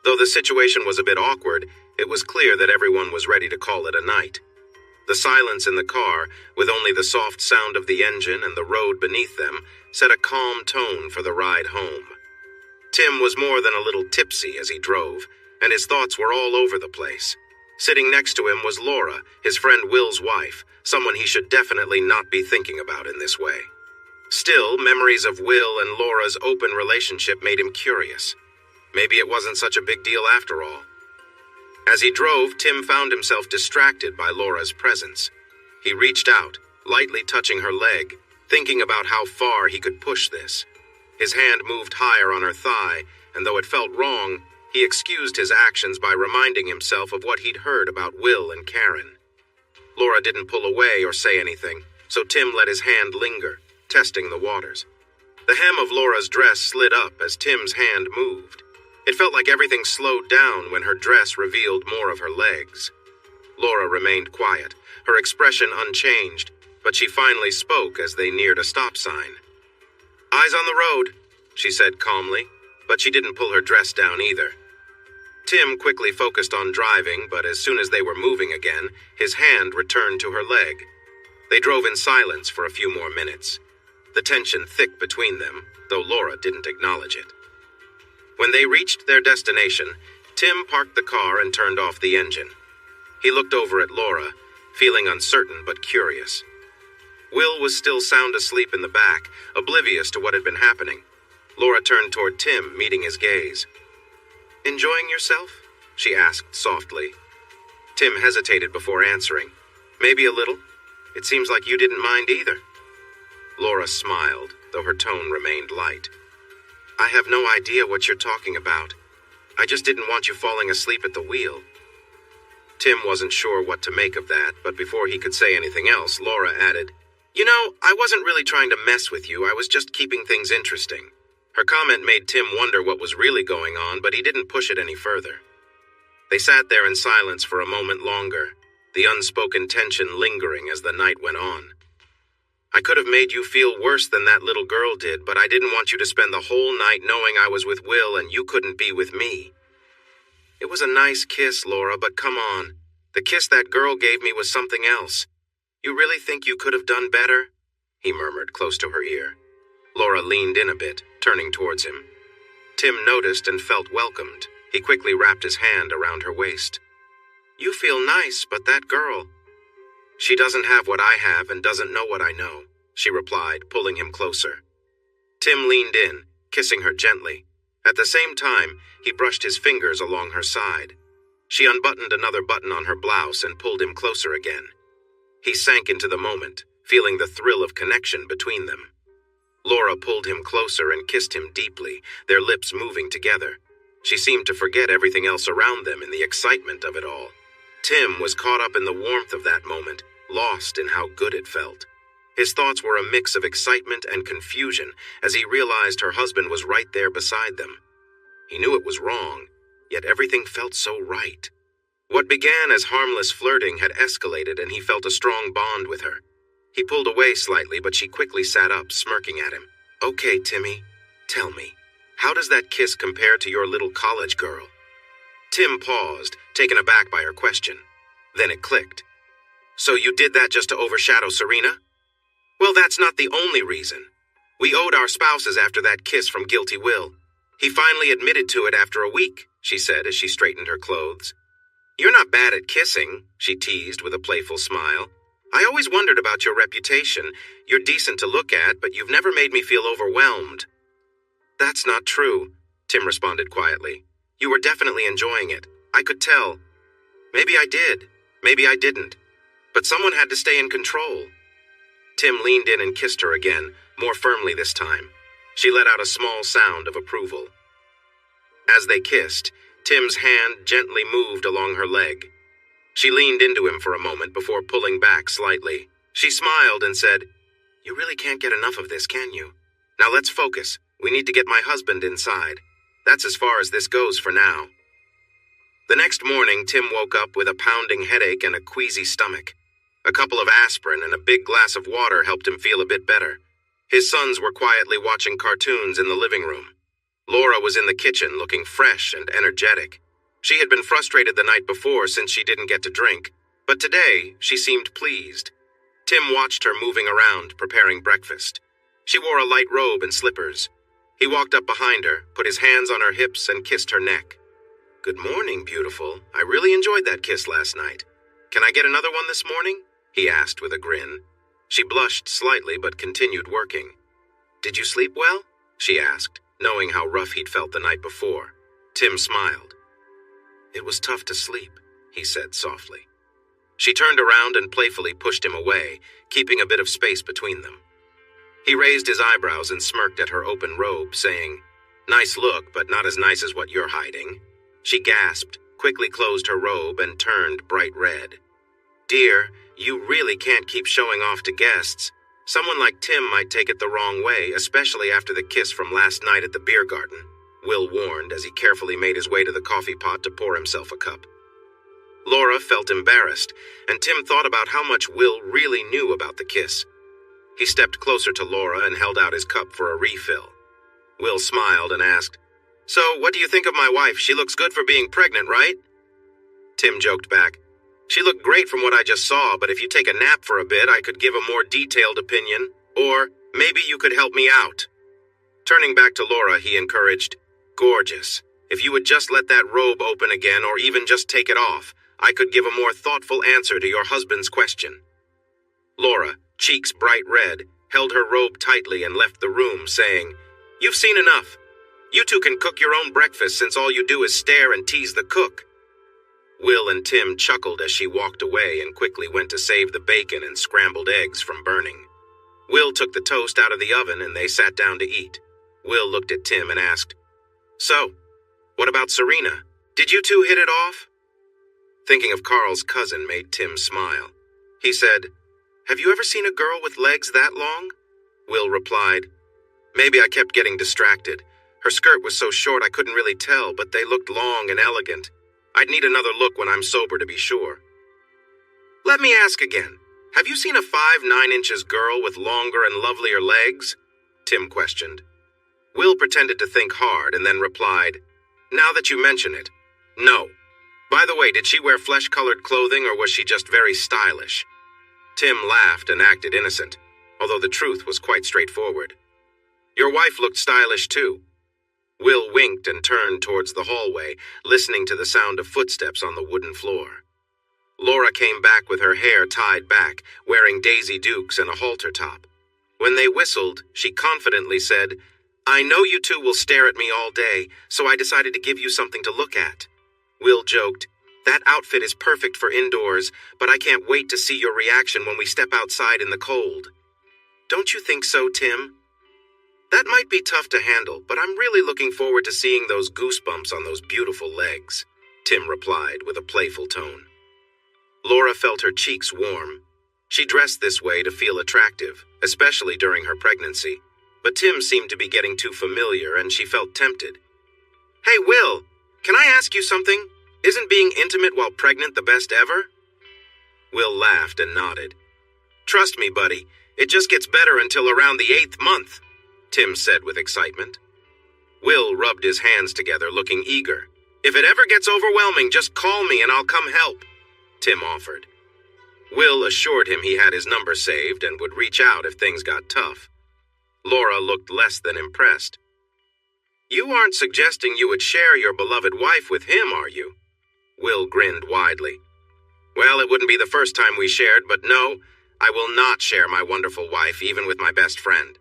Though the situation was a bit awkward, it was clear that everyone was ready to call it a night. The silence in the car, with only the soft sound of the engine and the road beneath them, set a calm tone for the ride home. Tim was more than a little tipsy as he drove, and his thoughts were all over the place. Sitting next to him was Laura, his friend Will's wife, someone he should definitely not be thinking about in this way. Still, memories of Will and Laura's open relationship made him curious. Maybe it wasn't such a big deal after all. As he drove, Tim found himself distracted by Laura's presence. He reached out, lightly touching her leg, thinking about how far he could push this. His hand moved higher on her thigh, and though it felt wrong, he excused his actions by reminding himself of what he'd heard about Will and Karen. Laura didn't pull away or say anything, so Tim let his hand linger, testing the waters. The hem of Laura's dress slid up as Tim's hand moved. It felt like everything slowed down when her dress revealed more of her legs. Laura remained quiet, her expression unchanged, but she finally spoke as they neared a stop sign. "Eyes on the road," she said calmly, but she didn't pull her dress down either. Tim quickly focused on driving, but as soon as they were moving again, his hand returned to her leg. They drove in silence for a few more minutes, the tension thick between them, though Laura didn't acknowledge it. When they reached their destination, Tim parked the car and turned off the engine. He looked over at Laura, feeling uncertain but curious. Will was still sound asleep in the back, oblivious to what had been happening. Laura turned toward Tim, meeting his gaze. "Enjoying yourself?" she asked softly. Tim hesitated before answering. "Maybe a little. It seems like you didn't mind either." Laura smiled, though her tone remained light. "I have no idea what you're talking about. I just didn't want you falling asleep at the wheel." Tim wasn't sure what to make of that, but before he could say anything else, Laura added, "You know, I wasn't really trying to mess with you, I was just keeping things interesting." Her comment made Tim wonder what was really going on, but he didn't push it any further. They sat there in silence for a moment longer, the unspoken tension lingering as the night went on. "I could have made you feel worse than that little girl did, but I didn't want you to spend the whole night knowing I was with Will and you couldn't be with me." "It was a nice kiss, Laura, but come on. The kiss that girl gave me was something else. You really think you could have done better?" he murmured close to her ear. Laura leaned in a bit, turning towards him. Tim noticed and felt welcomed. He quickly wrapped his hand around her waist. "You feel nice, but that girl—" "She doesn't have what I have and doesn't know what I know," she replied, pulling him closer. Tim leaned in, kissing her gently. At the same time, he brushed his fingers along her side. She unbuttoned another button on her blouse and pulled him closer again. He sank into the moment, feeling the thrill of connection between them. Laura pulled him closer and kissed him deeply, their lips moving together. She seemed to forget everything else around them in the excitement of it all. Tim was caught up in the warmth of that moment, lost in how good it felt. His thoughts were a mix of excitement and confusion as he realized her husband was right there beside them. He knew it was wrong, yet everything felt so right. What began as harmless flirting had escalated and he felt a strong bond with her. He pulled away slightly, but she quickly sat up, smirking at him. "Okay, Timmy, tell me, how does that kiss compare to your little college girl?" Tim paused, taken aback by her question. Then it clicked. "So you did that just to overshadow Serena?" "Well, that's not the only reason. We owed our spouses after that kiss from Guilty Will. He finally admitted to it after a week," she said as she straightened her clothes. "You're not bad at kissing," she teased with a playful smile. "I always wondered about your reputation. You're decent to look at, but you've never made me feel overwhelmed." "That's not true," Tim responded quietly. "You were definitely enjoying it. I could tell. Maybe I did. Maybe I didn't. But someone had to stay in control. Tim leaned in and kissed her again, more firmly this time. She let out a small sound of approval. As they kissed, Tim's hand gently moved along her leg. She leaned into him for a moment before pulling back slightly. She smiled and said, "You really can't get enough of this, can you? Now let's focus. We need to get my husband inside. That's as far as this goes for now." The next morning, Tim woke up with a pounding headache and a queasy stomach. A couple of aspirin and a big glass of water helped him feel a bit better. His sons were quietly watching cartoons in the living room. Laura was in the kitchen looking fresh and energetic. She had been frustrated the night before since she didn't get to drink, but today she seemed pleased. Tim watched her moving around, preparing breakfast. She wore a light robe and slippers. He walked up behind her, put his hands on her hips, and kissed her neck. "Good morning, beautiful. I really enjoyed that kiss last night. Can I get another one this morning?" he asked with a grin. She blushed slightly but continued working. "Did you sleep well?" she asked, knowing how rough he'd felt the night before. Tim smiled. "It was tough to sleep," he said softly. She turned around and playfully pushed him away, keeping a bit of space between them. He raised his eyebrows and smirked at her open robe, saying, "Nice look, but not as nice as what you're hiding." She gasped, quickly closed her robe, and turned bright red. "Dear, you really can't keep showing off to guests. Someone like Tim might take it the wrong way, especially after the kiss from last night at the beer garden," Will warned as he carefully made his way to the coffee pot to pour himself a cup. Laura felt embarrassed, and Tim thought about how much Will really knew about the kiss. He stepped closer to Laura and held out his cup for a refill. Will smiled and asked, "So, what do you think of my wife? She looks good for being pregnant, right?" Tim joked back, "She looked great from what I just saw, but if you take a nap for a bit, I could give a more detailed opinion, or maybe you could help me out." Turning back to Laura, he encouraged, "Gorgeous. If you would just let that robe open again, or even just take it off, I could give a more thoughtful answer to your husband's question." Laura, cheeks bright red, held her robe tightly and left the room, saying, "You've seen enough. You two can cook your own breakfast since all you do is stare and tease the cook." Will and Tim chuckled as she walked away and quickly went to save the bacon and scrambled eggs from burning. Will took the toast out of the oven and they sat down to eat. Will looked at Tim and asked, "So, what about Serena? Did you two hit it off?" Thinking of Carl's cousin made Tim smile. He said, "Have you ever seen a girl with legs that long?" Will replied, "Maybe I kept getting distracted. Her skirt was so short I couldn't really tell, but they looked long and elegant. I'd need another look when I'm sober to be sure." "Let me ask again. Have you seen a 5'9" girl with longer and lovelier legs?" Tim questioned. Will pretended to think hard and then replied, "Now that you mention it, no. By the way, did she wear flesh-colored clothing or was she just very stylish?" Tim laughed and acted innocent, although the truth was quite straightforward. "Your wife looked stylish too." Will winked and turned towards the hallway, listening to the sound of footsteps on the wooden floor. Laura came back with her hair tied back, wearing Daisy Dukes and a halter top. When they whistled, she confidently said, "I know you two will stare at me all day, so I decided to give you something to look at." Will joked, "That outfit is perfect for indoors, but I can't wait to see your reaction when we step outside in the cold." "Don't you think so, Tim?" "That might be tough to handle, but I'm really looking forward to seeing those goosebumps on those beautiful legs," Tim replied with a playful tone. Laura felt her cheeks warm. She dressed this way to feel attractive, especially during her pregnancy, but Tim seemed to be getting too familiar and she felt tempted. "Hey, Will, can I ask you something? Isn't being intimate while pregnant the best ever?" Will laughed and nodded. "Trust me, buddy, it just gets better until around the 8th month," Tim said with excitement. Will rubbed his hands together, looking eager. "If it ever gets overwhelming, just call me and I'll come help," Tim offered. Will assured him he had his number saved and would reach out if things got tough. Laura looked less than impressed. "You aren't suggesting you would share your beloved wife with him, are you?" Will grinned widely. "Well, it wouldn't be the first time we shared, but no, I will not share my wonderful wife even with my best friend."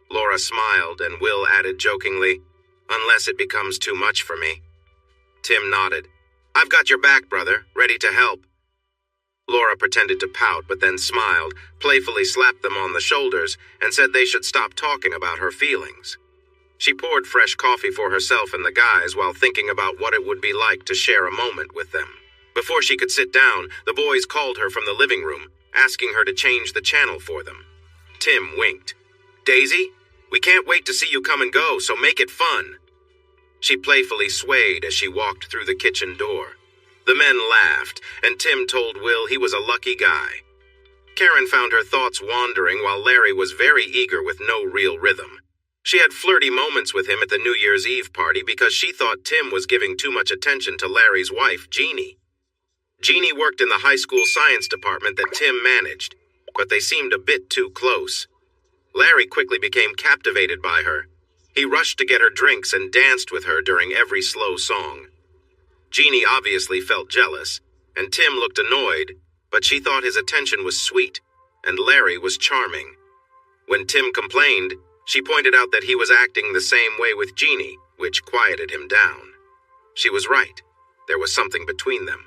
Laura smiled, and Will added jokingly, "Unless it becomes too much for me." Tim nodded. "I've got your back, brother, ready to help." Laura pretended to pout but then smiled, playfully slapped them on the shoulders, and said they should stop talking about her feelings. She poured fresh coffee for herself and the guys while thinking about what it would be like to share a moment with them. Before she could sit down, the boys called her from the living room, asking her to change the channel for them. Tim winked. "Daisy, we can't wait to see you come and go, so make it fun." She playfully swayed as she walked through the kitchen door. The men laughed, and Tim told Will he was a lucky guy. Karen found her thoughts wandering while Larry was very eager with no real rhythm. She had flirty moments with him at the New Year's Eve party because she thought Tim was giving too much attention to Larry's wife, Jeannie. Jeannie worked in the high school science department that Tim managed, but they seemed a bit too close. Larry quickly became captivated by her. He rushed to get her drinks and danced with her during every slow song. Jeannie obviously felt jealous, and Tim looked annoyed, but she thought his attention was sweet, and Larry was charming. When Tim complained, she pointed out that he was acting the same way with Jeannie, which quieted him down. She was right. There was something between them.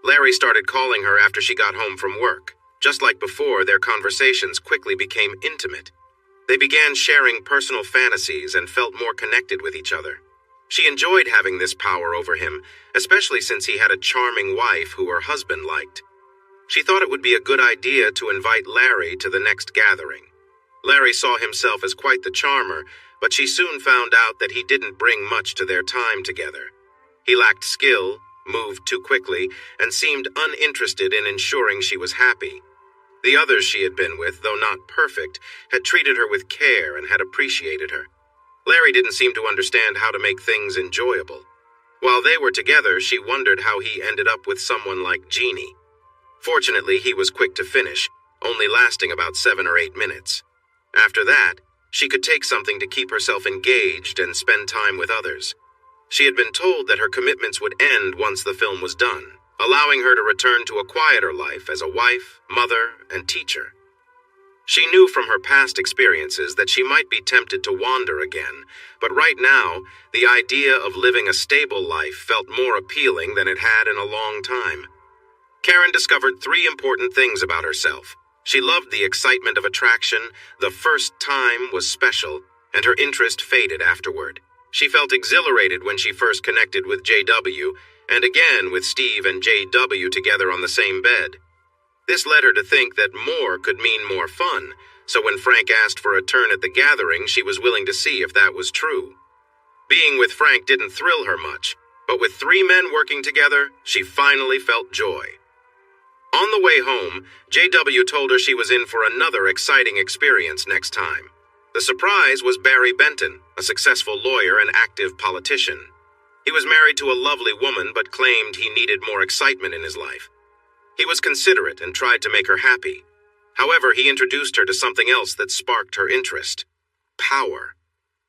Larry started calling her after she got home from work. Just like before, their conversations quickly became intimate. They began sharing personal fantasies and felt more connected with each other. She enjoyed having this power over him, especially since he had a charming wife who her husband liked. She thought it would be a good idea to invite Larry to the next gathering. Larry saw himself as quite the charmer, but she soon found out that he didn't bring much to their time together. He lacked skill, moved too quickly, and seemed uninterested in ensuring she was happy. The others she had been with, though not perfect, had treated her with care and had appreciated her. Larry didn't seem to understand how to make things enjoyable. While they were together, she wondered how he ended up with someone like Jeannie. Fortunately, he was quick to finish, only lasting about 7 or 8 minutes. After that, she could take something to keep herself engaged and spend time with others. She had been told that her commitments would end once the film was done, allowing her to return to a quieter life as a wife, mother, and teacher. She knew from her past experiences that she might be tempted to wander again, but right now, the idea of living a stable life felt more appealing than it had in a long time. Karen discovered 3 important things about herself. She loved the excitement of attraction, the first time was special, and her interest faded afterward. She felt exhilarated when she first connected with JW, and again with Steve and JW together on the same bed. This led her to think that more could mean more fun, so when Frank asked for a turn at the gathering, she was willing to see if that was true. Being with Frank didn't thrill her much, but with 3 men working together, she finally felt joy. On the way home, JW told her she was in for another exciting experience next time. The surprise was Barry Benton, a successful lawyer and active politician. He was married to a lovely woman but claimed he needed more excitement in his life. He was considerate and tried to make her happy. However, he introduced her to something else that sparked her interest: power.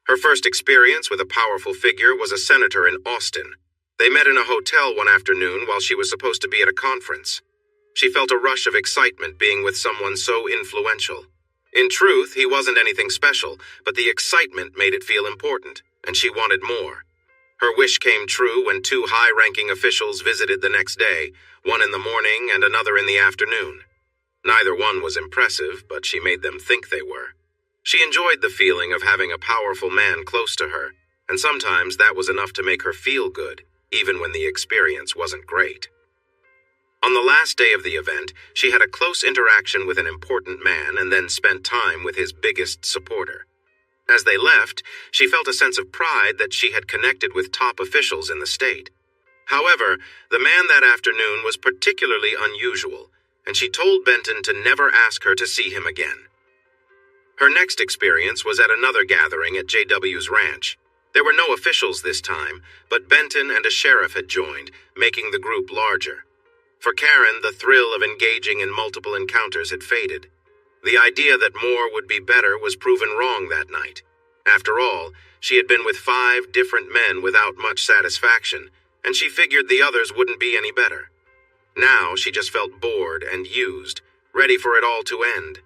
Her first experience with a powerful figure was a senator in Austin. They met in a hotel one afternoon while she was supposed to be at a conference. She felt a rush of excitement being with someone so influential. In truth, he wasn't anything special, but the excitement made it feel important, and she wanted more. Her wish came true when 2 high-ranking officials visited the next day, one in the morning and another in the afternoon. Neither one was impressive, but she made them think they were. She enjoyed the feeling of having a powerful man close to her, and sometimes that was enough to make her feel good, even when the experience wasn't great. On the last day of the event, she had a close interaction with an important man and then spent time with his biggest supporter. As they left, she felt a sense of pride that she had connected with top officials in the state. However, the man that afternoon was particularly unusual, and she told Benton to never ask her to see him again. Her next experience was at another gathering at JW's ranch. There were no officials this time, but Benton and a sheriff had joined, making the group larger. For Karen, the thrill of engaging in multiple encounters had faded. The idea that more would be better was proven wrong that night. After all, she had been with 5 different men without much satisfaction, and she figured the others wouldn't be any better. Now she just felt bored and used, ready for it all to end.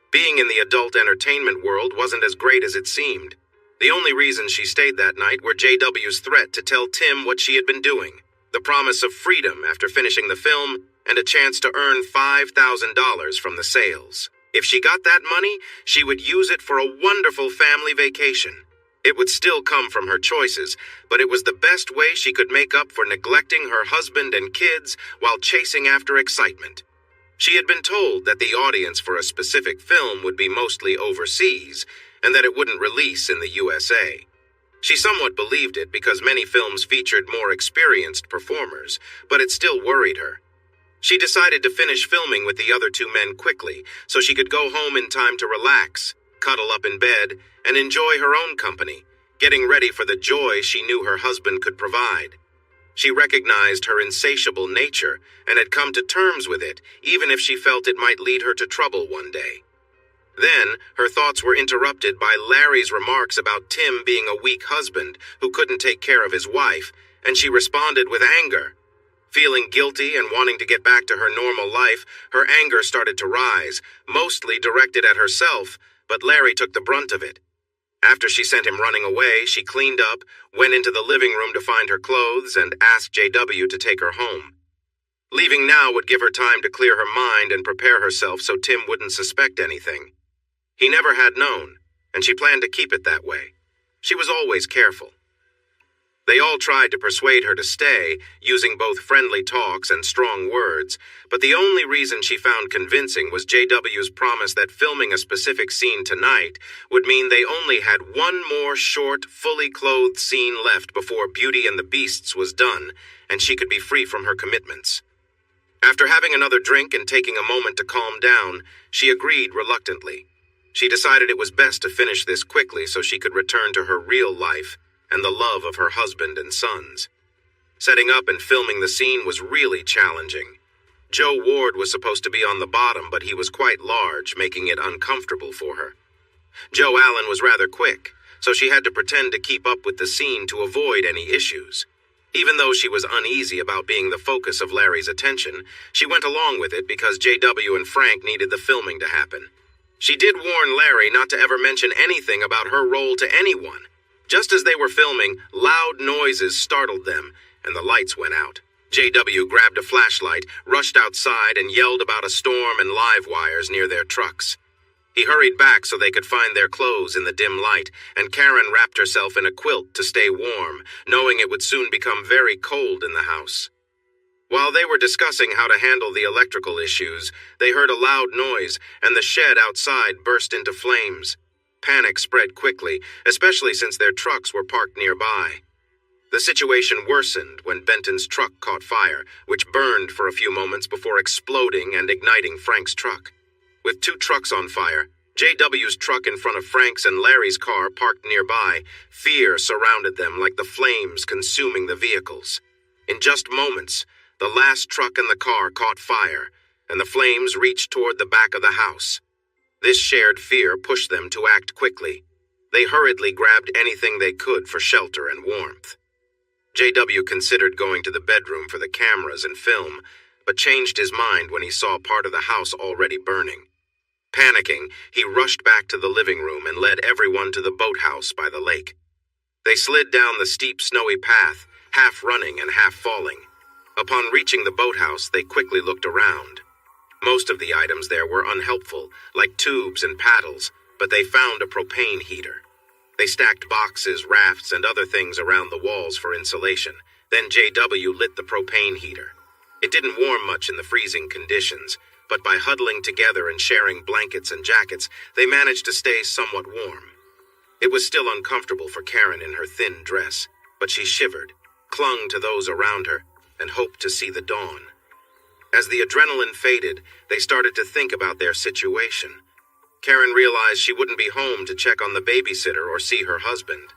Being in the adult entertainment world wasn't as great as it seemed. The only reason she stayed that night were JW's threat to tell Tim what she had been doing, the promise of freedom after finishing the film, and a chance to earn $5,000 from the sales. If she got that money, she would use it for a wonderful family vacation. It would still come from her choices, but it was the best way she could make up for neglecting her husband and kids while chasing after excitement. She had been told that the audience for a specific film would be mostly overseas, and that it wouldn't release in the USA. She somewhat believed it because many films featured more experienced performers, but it still worried her. She decided to finish filming with the other two men quickly so she could go home in time to relax, cuddle up in bed, and enjoy her own company, getting ready for the joy she knew her husband could provide. She recognized her insatiable nature and had come to terms with it, even if she felt it might lead her to trouble one day. Then, her thoughts were interrupted by Larry's remarks about Tim being a weak husband who couldn't take care of his wife, and she responded with anger. Feeling guilty and wanting to get back to her normal life, her anger started to rise, mostly directed at herself, but Larry took the brunt of it. After she sent him running away, she cleaned up, went into the living room to find her clothes, and asked JW to take her home. Leaving now would give her time to clear her mind and prepare herself so Tim wouldn't suspect anything. He never had known, and she planned to keep it that way. She was always careful. They all tried to persuade her to stay, using both friendly talks and strong words, but the only reason she found convincing was JW's promise that filming a specific scene tonight would mean they only had one more short, fully clothed scene left before Beauty and the Beasts was done, and she could be free from her commitments. After having another drink and taking a moment to calm down, she agreed reluctantly. She decided it was best to finish this quickly so she could return to her real life and the love of her husband and sons. Setting up and filming the scene was really challenging. Joe Ward was supposed to be on the bottom, but he was quite large, making it uncomfortable for her. Joe Allen was rather quick, so she had to pretend to keep up with the scene to avoid any issues. Even though she was uneasy about being the focus of Larry's attention, she went along with it because JW and Frank needed the filming to happen. She did warn Larry not to ever mention anything about her role to anyone. Just as they were filming, loud noises startled them, and the lights went out. JW grabbed a flashlight, rushed outside, and yelled about a storm and live wires near their trucks. He hurried back so they could find their clothes in the dim light, and Karen wrapped herself in a quilt to stay warm, knowing it would soon become very cold in the house. While they were discussing how to handle the electrical issues, they heard a loud noise, and the shed outside burst into flames. Panic spread quickly, especially since their trucks were parked nearby. The situation worsened when Benton's truck caught fire, which burned for a few moments before exploding and igniting Frank's truck. With two trucks on fire, JW's truck in front of Frank's and Larry's car parked nearby, fear surrounded them like the flames consuming the vehicles. In just moments, the last truck in the car caught fire, and the flames reached toward the back of the house. This shared fear pushed them to act quickly. They hurriedly grabbed anything they could for shelter and warmth. JW considered going to the bedroom for the cameras and film, but changed his mind when he saw part of the house already burning. Panicking, he rushed back to the living room and led everyone to the boathouse by the lake. They slid down the steep, snowy path, half running and half falling. Upon reaching the boathouse, they quickly looked around. Most of the items there were unhelpful, like tubes and paddles, but they found a propane heater. They stacked boxes, rafts, and other things around the walls for insulation. Then JW lit the propane heater. It didn't warm much in the freezing conditions, but by huddling together and sharing blankets and jackets, they managed to stay somewhat warm. It was still uncomfortable for Karen in her thin dress, but she shivered, clung to those around her, and hoped to see the dawn. As the adrenaline faded, they started to think about their situation. Karen realized she wouldn't be home to check on the babysitter or see her husband.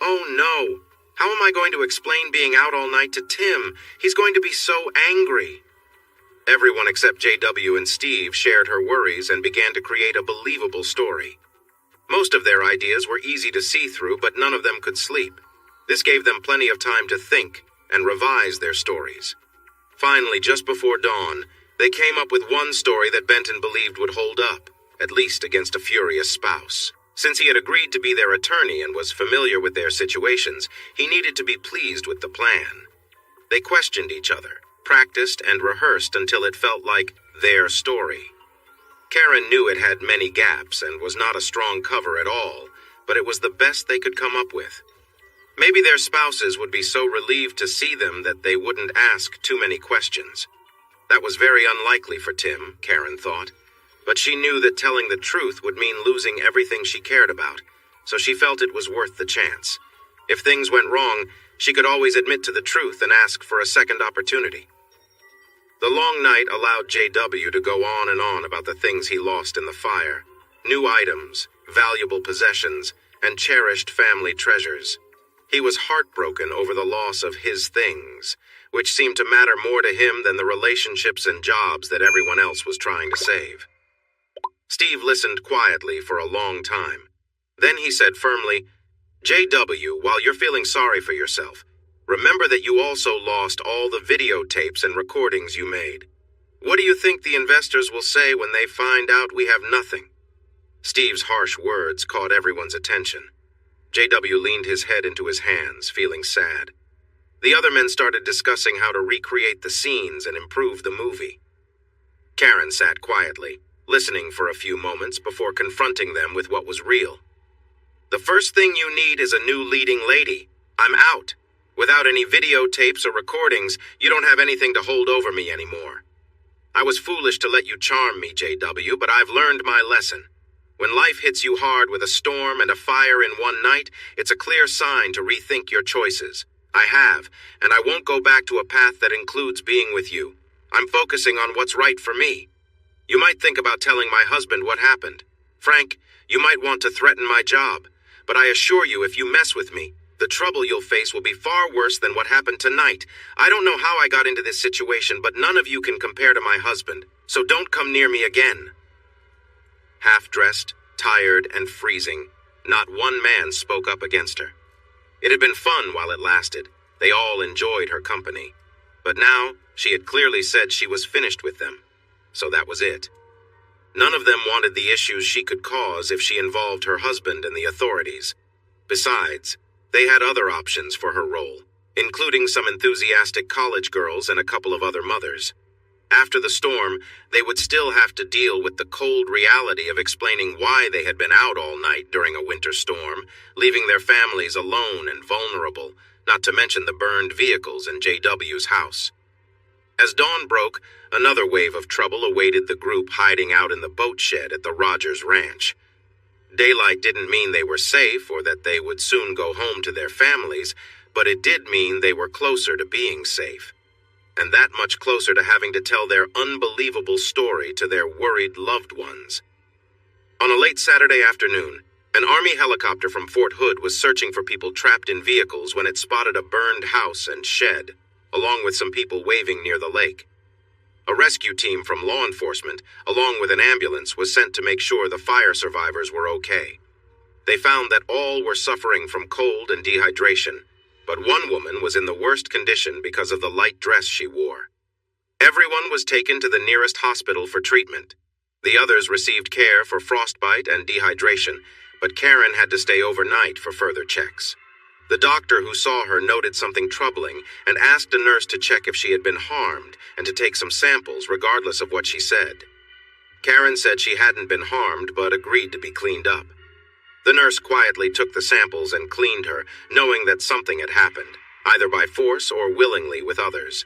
Oh no! How am I going to explain being out all night to Tim? He's going to be so angry. Everyone except JW and Steve shared her worries and began to create a believable story. Most of their ideas were easy to see through, but none of them could sleep. This gave them plenty of time to think and revise their stories. Finally, just before dawn, they came up with one story that Benton believed would hold up, at least against a furious spouse. Since he had agreed to be their attorney and was familiar with their situations, he needed to be pleased with the plan. They questioned each other, practiced, and rehearsed until it felt like their story. Karen knew it had many gaps and was not a strong cover at all, but it was the best they could come up with. Maybe their spouses would be so relieved to see them that they wouldn't ask too many questions. That was very unlikely for Tim, Karen thought, but she knew that telling the truth would mean losing everything she cared about, so she felt it was worth the chance. If things went wrong, she could always admit to the truth and ask for a second opportunity. The long night allowed J.W. to go on and on about the things he lost in the fire. New items, valuable possessions, and cherished family treasures. He was heartbroken over the loss of his things, which seemed to matter more to him than the relationships and jobs that everyone else was trying to save. Steve listened quietly for a long time. Then he said firmly, "J.W., while you're feeling sorry for yourself, remember that you also lost all the videotapes and recordings you made. What do you think the investors will say when they find out we have nothing?" Steve's harsh words caught everyone's attention. J.W. leaned his head into his hands, feeling sad. The other men started discussing how to recreate the scenes and improve the movie. Karen sat quietly, listening for a few moments before confronting them with what was real. "The first thing you need is a new leading lady. I'm out. Without any videotapes or recordings, you don't have anything to hold over me anymore. I was foolish to let you charm me, J.W., but I've learned my lesson. When life hits you hard with a storm and a fire in one night, it's a clear sign to rethink your choices. I have, and I won't go back to a path that includes being with you. I'm focusing on what's right for me. You might think about telling my husband what happened. Frank, you might want to threaten my job, but I assure you if you mess with me, the trouble you'll face will be far worse than what happened tonight. I don't know how I got into this situation, but none of you can compare to my husband, so don't come near me again." Half-dressed, tired, and freezing, not one man spoke up against her. It had been fun while it lasted. They all enjoyed her company. But now, she had clearly said she was finished with them. So that was it. None of them wanted the issues she could cause if she involved her husband and the authorities. Besides, they had other options for her role, including some enthusiastic college girls and a couple of other mothers. After the storm, they would still have to deal with the cold reality of explaining why they had been out all night during a winter storm, leaving their families alone and vulnerable, not to mention the burned vehicles in J.W.'s house. As dawn broke, another wave of trouble awaited the group hiding out in the boat shed at the Rogers Ranch. Daylight didn't mean they were safe or that they would soon go home to their families, but it did mean they were closer to being safe. And that much closer to having to tell their unbelievable story to their worried loved ones. On a late Saturday afternoon, an Army helicopter from Fort Hood was searching for people trapped in vehicles when it spotted a burned house and shed, along with some people waving near the lake. A rescue team from law enforcement, along with an ambulance, was sent to make sure the fire survivors were okay. They found that all were suffering from cold and dehydration, but one woman was in the worst condition because of the light dress she wore. Everyone was taken to the nearest hospital for treatment. The others received care for frostbite and dehydration, but Karen had to stay overnight for further checks. The doctor who saw her noted something troubling and asked a nurse to check if she had been harmed and to take some samples regardless of what she said. Karen said she hadn't been harmed but agreed to be cleaned up. The nurse quietly took the samples and cleaned her, knowing that something had happened, either by force or willingly with others.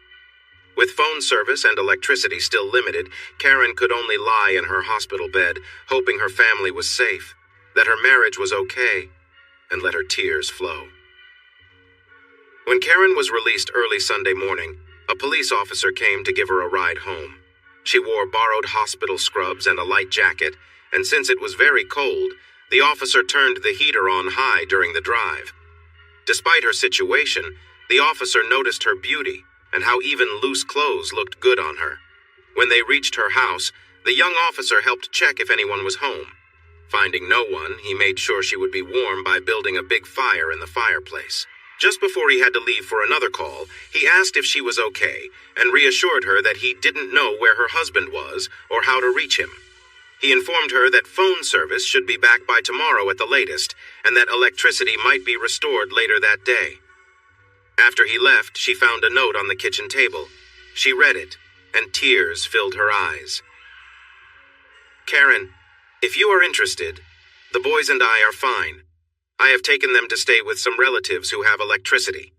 With phone service and electricity still limited, Karen could only lie in her hospital bed, hoping her family was safe, that her marriage was okay, and let her tears flow. When Karen was released early Sunday morning, a police officer came to give her a ride home. She wore borrowed hospital scrubs and a light jacket, and since it was very cold, the officer turned the heater on high during the drive. Despite her situation, the officer noticed her beauty and how even loose clothes looked good on her. When they reached her house, the young officer helped check if anyone was home. Finding no one, he made sure she would be warm by building a big fire in the fireplace. Just before he had to leave for another call, he asked if she was okay and reassured her that he didn't know where her husband was or how to reach him. He informed her that phone service should be back by tomorrow at the latest, and that electricity might be restored later that day. After he left, she found a note on the kitchen table. She read it, and tears filled her eyes. Karen, if you are interested, the boys and I are fine. I have taken them to stay with some relatives who have electricity.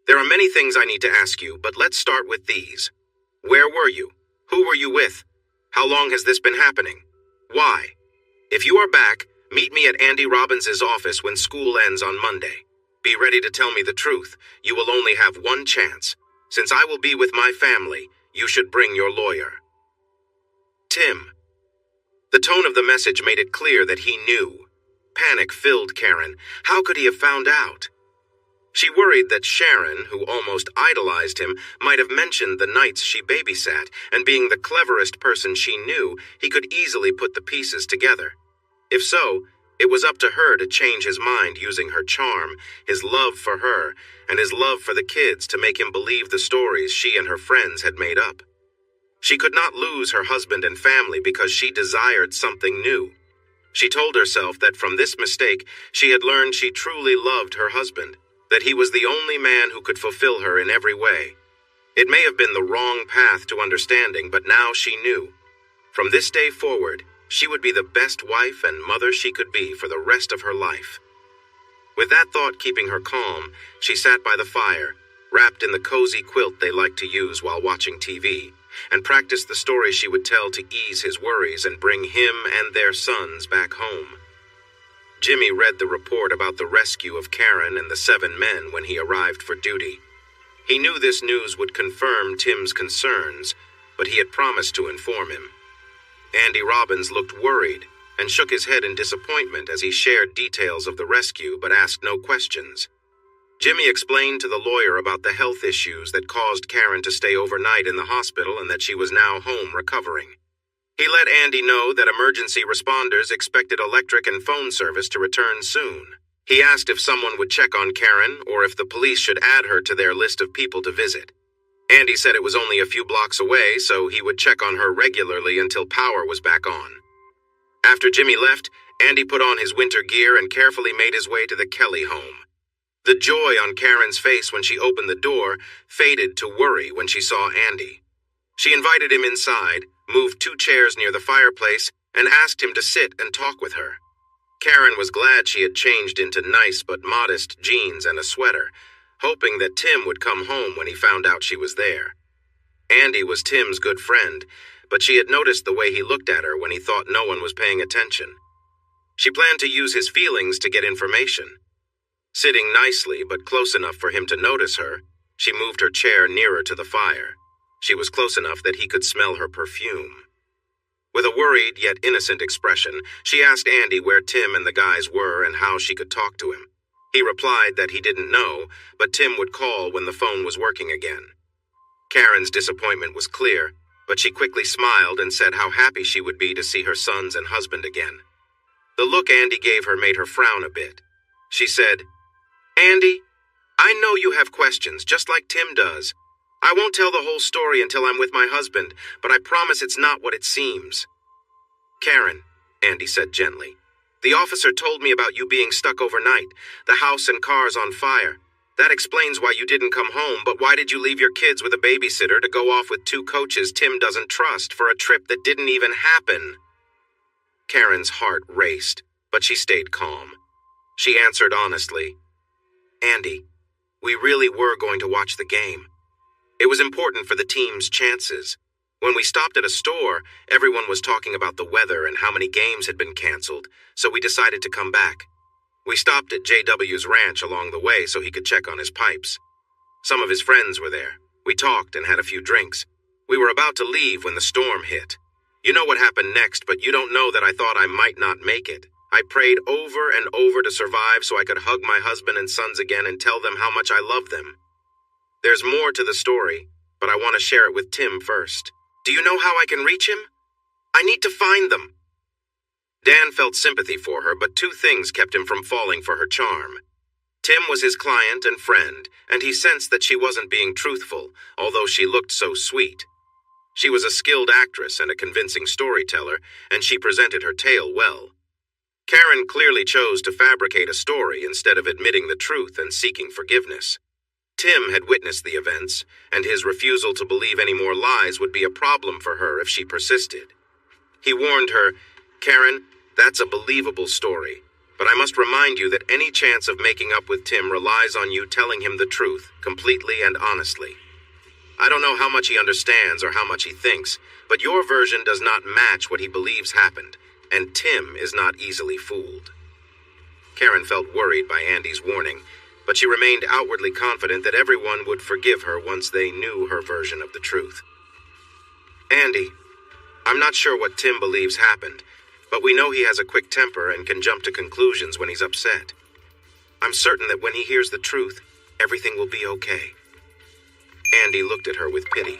There are many things I need to ask you, but let's start with these. Where were you? Who were you with? How long has this been happening? Why? If you are back, meet me at Andy Robbins's office when school ends on Monday. Be ready to tell me the truth. You will only have one chance. Since I will be with my family, you should bring your lawyer. Tim. The tone of the message made it clear that he knew. Panic filled Karen. How could he have found out? She worried that Sharon, who almost idolized him, might have mentioned the nights she babysat, and being the cleverest person she knew, he could easily put the pieces together. If so, it was up to her to change his mind using her charm, his love for her, and his love for the kids to make him believe the stories she and her friends had made up. She could not lose her husband and family because she desired something new. She told herself that from this mistake, she had learned she truly loved her husband, that he was the only man who could fulfill her in every way. It may have been the wrong path to understanding, but now she knew. From this day forward, she would be the best wife and mother she could be for the rest of her life. With that thought keeping her calm, she sat by the fire, wrapped in the cozy quilt they liked to use while watching TV, and practiced the story she would tell to ease his worries and bring him and their sons back home. Jimmy read the report about the rescue of Karen and the 7 men when he arrived for duty. He knew this news would confirm Tim's concerns, but he had promised to inform him. Andy Robbins looked worried and shook his head in disappointment as he shared details of the rescue but asked no questions. Jimmy explained to the lawyer about the health issues that caused Karen to stay overnight in the hospital and that she was now home recovering. He let Andy know that emergency responders expected electric and phone service to return soon. He asked if someone would check on Karen or if the police should add her to their list of people to visit. Andy said it was only a few blocks away, so he would check on her regularly until power was back on. After Jimmy left, Andy put on his winter gear and carefully made his way to the Kelly home. The joy on Karen's face when she opened the door faded to worry when she saw Andy. She invited him inside, moved 2 chairs near the fireplace, and asked him to sit and talk with her. Karen was glad she had changed into nice but modest jeans and a sweater, hoping that Tim would come home when he found out she was there. Andy was Tim's good friend, but she had noticed the way he looked at her when he thought no one was paying attention. She planned to use his feelings to get information. Sitting nicely but close enough for him to notice her, she moved her chair nearer to the fire. She was close enough that he could smell her perfume. With a worried yet innocent expression, she asked Andy where Tim and the guys were and how she could talk to him. He replied that he didn't know, but Tim would call when the phone was working again. Karen's disappointment was clear, but she quickly smiled and said how happy she would be to see her sons and husband again. The look Andy gave her made her frown a bit. She said, "Andy, I know you have questions, just like Tim does. I won't tell the whole story until I'm with my husband, but I promise it's not what it seems." "Karen," Andy said gently, "the officer told me about you being stuck overnight, the house and cars on fire. That explains why you didn't come home, but why did you leave your kids with a babysitter to go off with 2 coaches Tim doesn't trust for a trip that didn't even happen?" Karen's heart raced, but she stayed calm. She answered honestly, "Andy, we really were going to watch the game. It was important for the team's chances. When we stopped at a store, everyone was talking about the weather and how many games had been canceled, so we decided to come back. We stopped at JW's ranch along the way so he could check on his pipes. Some of his friends were there. We talked and had a few drinks. We were about to leave when the storm hit. You know what happened next, but you don't know that I thought I might not make it. I prayed over and over to survive so I could hug my husband and sons again and tell them how much I love them. There's more to the story, but I want to share it with Tim first. Do you know how I can reach him? I need to find them." Dan felt sympathy for her, but 2 things kept him from falling for her charm. Tim was his client and friend, and he sensed that she wasn't being truthful, although she looked so sweet. She was a skilled actress and a convincing storyteller, and she presented her tale well. Karen clearly chose to fabricate a story instead of admitting the truth and seeking forgiveness. Tim had witnessed the events, and his refusal to believe any more lies would be a problem for her if she persisted. He warned her, "Karen, that's a believable story, but I must remind you that any chance of making up with Tim relies on you telling him the truth, completely and honestly. I don't know how much he understands or how much he thinks, but your version does not match what he believes happened, and Tim is not easily fooled." Karen felt worried by Andy's warning, but she remained outwardly confident that everyone would forgive her once they knew her version of the truth. "Andy, I'm not sure what Tim believes happened, but we know he has a quick temper and can jump to conclusions when he's upset. I'm certain that when he hears the truth, everything will be okay." Andy looked at her with pity.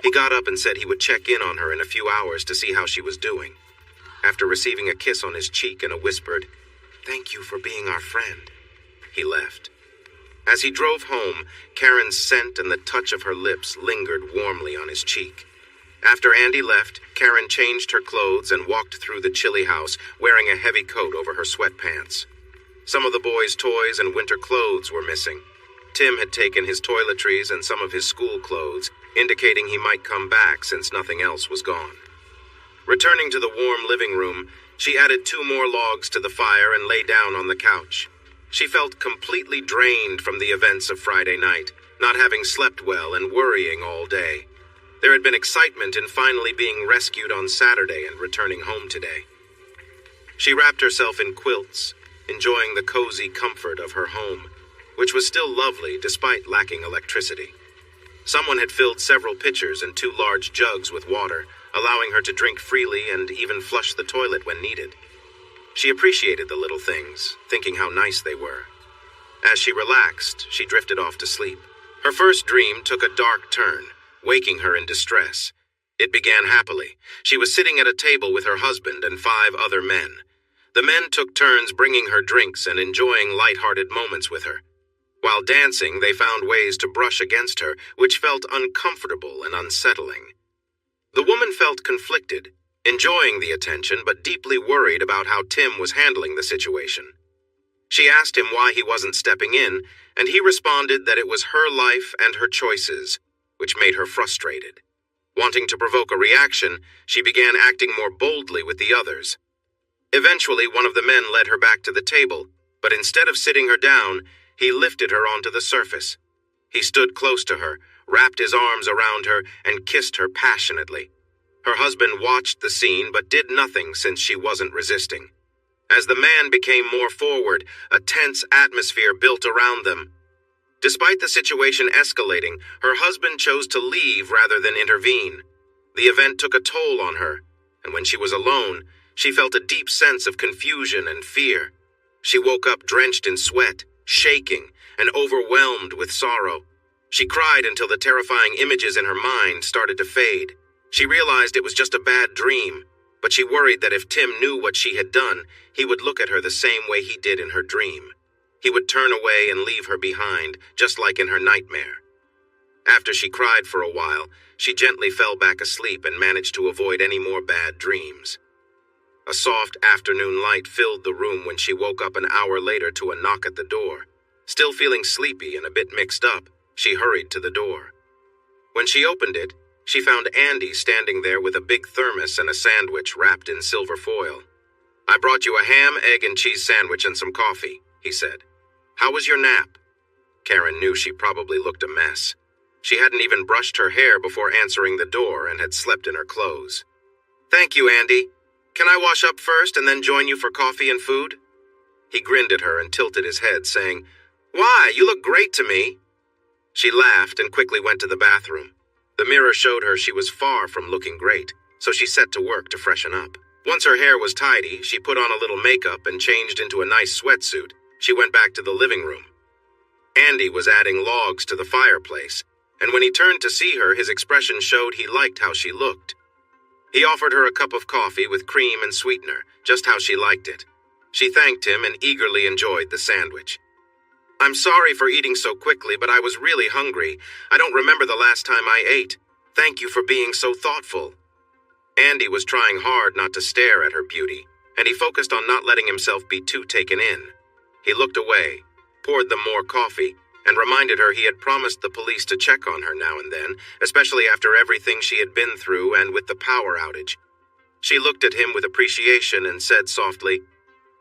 He got up and said he would check in on her in a few hours to see how she was doing. After receiving a kiss on his cheek and a whispered, "Thank you for being our friend," he left. As he drove home, Karen's scent and the touch of her lips lingered warmly on his cheek. After Andy left, Karen changed her clothes and walked through the chilly house, wearing a heavy coat over her sweatpants. Some of the boys' toys and winter clothes were missing. Tim had taken his toiletries and some of his school clothes, indicating he might come back since nothing else was gone. Returning to the warm living room, she added 2 more logs to the fire and lay down on the couch. She felt completely drained from the events of Friday night, not having slept well and worrying all day. There had been excitement in finally being rescued on Saturday and returning home today. She wrapped herself in quilts, enjoying the cozy comfort of her home, which was still lovely despite lacking electricity. Someone had filled several pitchers and 2 large jugs with water, allowing her to drink freely and even flush the toilet when needed. She appreciated the little things, thinking how nice they were. As she relaxed, she drifted off to sleep. Her first dream took a dark turn, waking her in distress. It began happily. She was sitting at a table with her husband and 5 other men. The men took turns bringing her drinks and enjoying light-hearted moments with her. While dancing, they found ways to brush against her, which felt uncomfortable and unsettling. The woman felt conflicted, enjoying the attention but deeply worried about how Tim was handling the situation. She asked him why he wasn't stepping in, and he responded that it was her life and her choices, which made her frustrated. Wanting to provoke a reaction, she began acting more boldly with the others. Eventually, one of the men led her back to the table, but instead of sitting her down, he lifted her onto the surface. He stood close to her, wrapped his arms around her, and kissed her passionately. Her husband watched the scene but did nothing since she wasn't resisting. As the man became more forward, a tense atmosphere built around them. Despite the situation escalating, her husband chose to leave rather than intervene. The event took a toll on her, and when she was alone, she felt a deep sense of confusion and fear. She woke up drenched in sweat, shaking, and overwhelmed with sorrow. She cried until the terrifying images in her mind started to fade. She realized it was just a bad dream, but she worried that if Tim knew what she had done, he would look at her the same way he did in her dream. He would turn away and leave her behind, just like in her nightmare. After she cried for a while, she gently fell back asleep and managed to avoid any more bad dreams. A soft afternoon light filled the room when she woke up an hour later to a knock at the door. Still feeling sleepy and a bit mixed up, she hurried to the door. When she opened it, she found Andy standing there with a big thermos and a sandwich wrapped in silver foil. "I brought you a ham, egg, and cheese sandwich and some coffee," he said. "How was your nap?" Karen knew she probably looked a mess. She hadn't even brushed her hair before answering the door and had slept in her clothes. "Thank you, Andy. Can I wash up first and then join you for coffee and food?" He grinned at her and tilted his head, saying, "Why, you look great to me." She laughed and quickly went to the bathroom. The mirror showed her she was far from looking great, so she set to work to freshen up. Once her hair was tidy, she put on a little makeup and changed into a nice sweatsuit. She went back to the living room. Andy was adding logs to the fireplace, and when he turned to see her, his expression showed he liked how she looked. He offered her a cup of coffee with cream and sweetener, just how she liked it. She thanked him and eagerly enjoyed the sandwich. "I'm sorry for eating so quickly, but I was really hungry. I don't remember the last time I ate. Thank you for being so thoughtful." Andy was trying hard not to stare at her beauty, and he focused on not letting himself be too taken in. He looked away, poured them more coffee, and reminded her he had promised the police to check on her now and then, especially after everything she had been through and with the power outage. She looked at him with appreciation and said softly,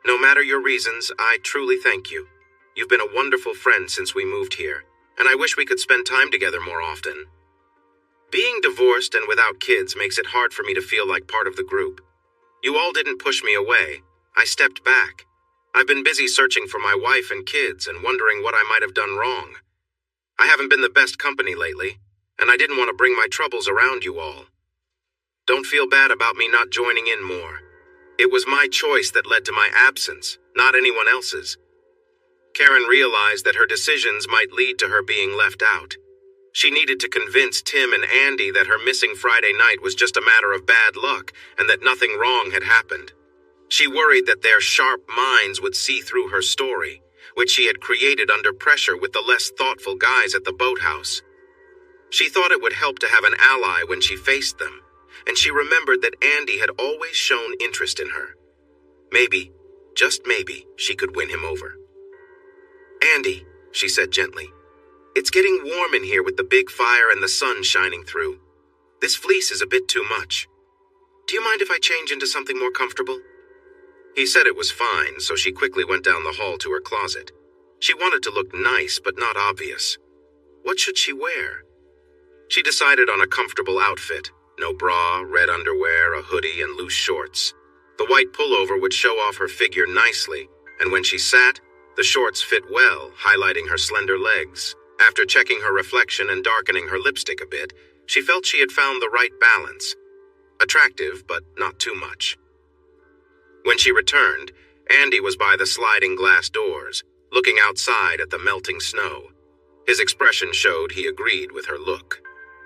"No matter your reasons, I truly thank you. You've been a wonderful friend since we moved here, and I wish we could spend time together more often. Being divorced and without kids makes it hard for me to feel like part of the group. You all didn't push me away. I stepped back. I've been busy searching for my wife and kids and wondering what I might have done wrong. I haven't been the best company lately, and I didn't want to bring my troubles around you all. Don't feel bad about me not joining in more. It was my choice that led to my absence, not anyone else's." Karen realized that her decisions might lead to her being left out. She needed to convince Tim and Andy that her missing Friday night was just a matter of bad luck and that nothing wrong had happened. She worried that their sharp minds would see through her story, which she had created under pressure with the less thoughtful guys at the boathouse. She thought it would help to have an ally when she faced them, and she remembered that Andy had always shown interest in her. Maybe, just maybe, she could win him over. "Andy," she said gently, "it's getting warm in here with the big fire and the sun shining through. This fleece is a bit too much. Do you mind if I change into something more comfortable?" He said it was fine, so she quickly went down the hall to her closet. She wanted to look nice, but not obvious. What should she wear? She decided on a comfortable outfit. No bra, red underwear, a hoodie, and loose shorts. The white pullover would show off her figure nicely, and when she sat, the shorts fit well, highlighting her slender legs. After checking her reflection and darkening her lipstick a bit, she felt she had found the right balance. Attractive, but not too much. When she returned, Andy was by the sliding glass doors, looking outside at the melting snow. His expression showed he agreed with her look.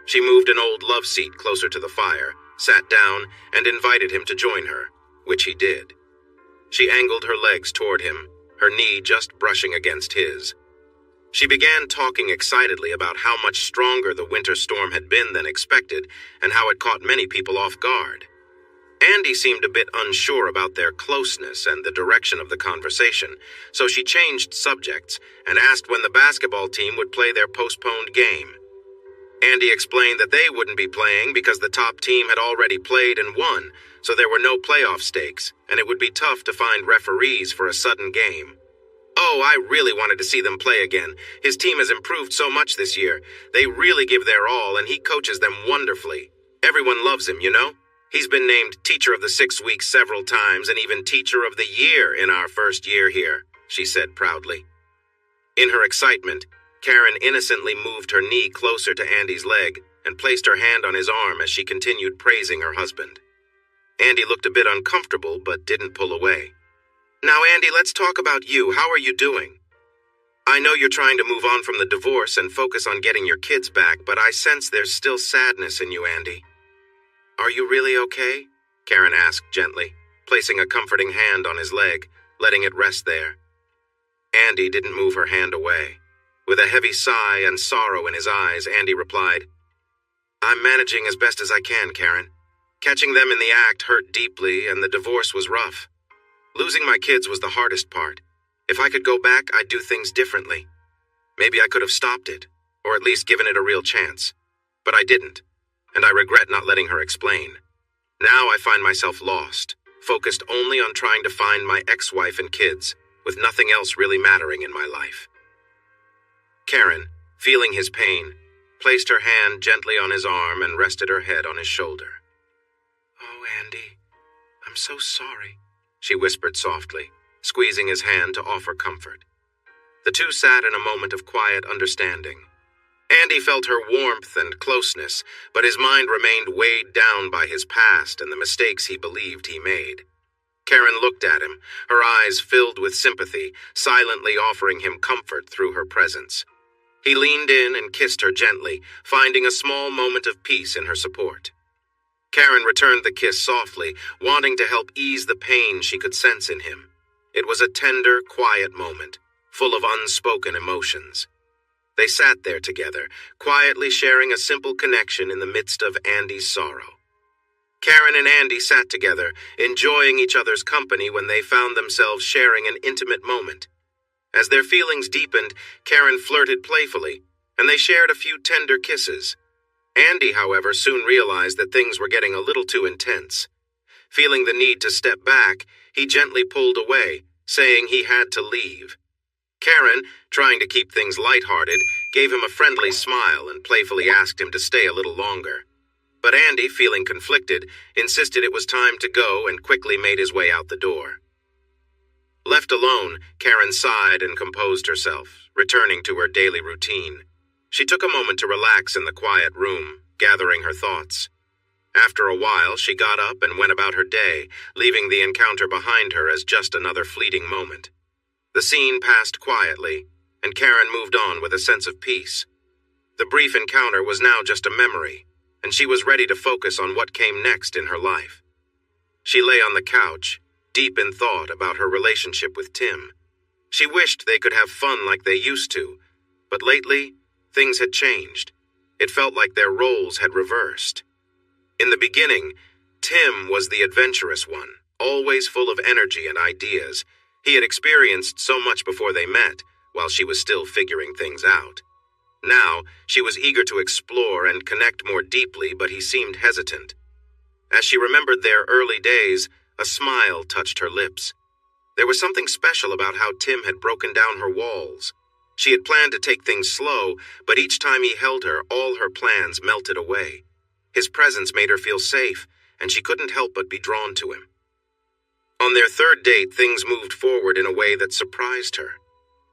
She moved an old love seat closer to the fire, sat down, and invited him to join her, which he did. She angled her legs toward him, her knee just brushing against his. She began talking excitedly about how much stronger the winter storm had been than expected and how it caught many people off guard. Andy seemed a bit unsure about their closeness and the direction of the conversation, so she changed subjects and asked when the basketball team would play their postponed game. Andy explained that they wouldn't be playing because the top team had already played and won, so there were no playoff stakes, and it would be tough to find referees for a sudden game. "Oh, I really wanted to see them play again. His team has improved so much this year. They really give their all, and he coaches them wonderfully. Everyone loves him, you know? He's been named Teacher of the 6 weeks several times and even Teacher of the Year in our first year here," she said proudly. In her excitement, Karen innocently moved her knee closer to Andy's leg and placed her hand on his arm as she continued praising her husband. Andy looked a bit uncomfortable but didn't pull away. "Now, Andy, let's talk about you. How are you doing? I know you're trying to move on from the divorce and focus on getting your kids back, but I sense there's still sadness in you, Andy." "Are you really okay?" Karen asked gently, placing a comforting hand on his leg, letting it rest there. Andy didn't move her hand away. With a heavy sigh and sorrow in his eyes, Andy replied, "I'm managing as best as I can, Karen. Catching them in the act hurt deeply, and the divorce was rough. Losing my kids was the hardest part. If I could go back, I'd do things differently. Maybe I could have stopped it, or at least given it a real chance. But I didn't, and I regret not letting her explain. Now I find myself lost, focused only on trying to find my ex-wife and kids, with nothing else really mattering in my life." Karen, feeling his pain, placed her hand gently on his arm and rested her head on his shoulder. "Oh, Andy, I'm so sorry," she whispered softly, squeezing his hand to offer comfort. The two sat in a moment of quiet understanding. Andy felt her warmth and closeness, but his mind remained weighed down by his past and the mistakes he believed he made. Karen looked at him, her eyes filled with sympathy, silently offering him comfort through her presence. He leaned in and kissed her gently, finding a small moment of peace in her support. Karen returned the kiss softly, wanting to help ease the pain she could sense in him. It was a tender, quiet moment, full of unspoken emotions. They sat there together, quietly sharing a simple connection in the midst of Andy's sorrow. Karen and Andy sat together, enjoying each other's company when they found themselves sharing an intimate moment. As their feelings deepened, Karen flirted playfully, and they shared a few tender kisses. Andy, however, soon realized that things were getting a little too intense. Feeling the need to step back, he gently pulled away, saying he had to leave. Karen, trying to keep things lighthearted, gave him a friendly smile and playfully asked him to stay a little longer. But Andy, feeling conflicted, insisted it was time to go and quickly made his way out the door. Left alone, Karen sighed and composed herself, returning to her daily routine. She took a moment to relax in the quiet room, gathering her thoughts. After a while, she got up and went about her day, leaving the encounter behind her as just another fleeting moment. The scene passed quietly, and Karen moved on with a sense of peace. The brief encounter was now just a memory, and she was ready to focus on what came next in her life. She lay on the couch, deep in thought about her relationship with Tim. She wished they could have fun like they used to, but lately, things had changed. It felt like their roles had reversed. In the beginning, Tim was the adventurous one, always full of energy and ideas. He had experienced so much before they met, while she was still figuring things out. Now, she was eager to explore and connect more deeply, but he seemed hesitant. As she remembered their early days, a smile touched her lips. There was something special about how Tim had broken down her walls. She had planned to take things slow, but each time he held her, all her plans melted away. His presence made her feel safe, and she couldn't help but be drawn to him. On their third date, things moved forward in a way that surprised her.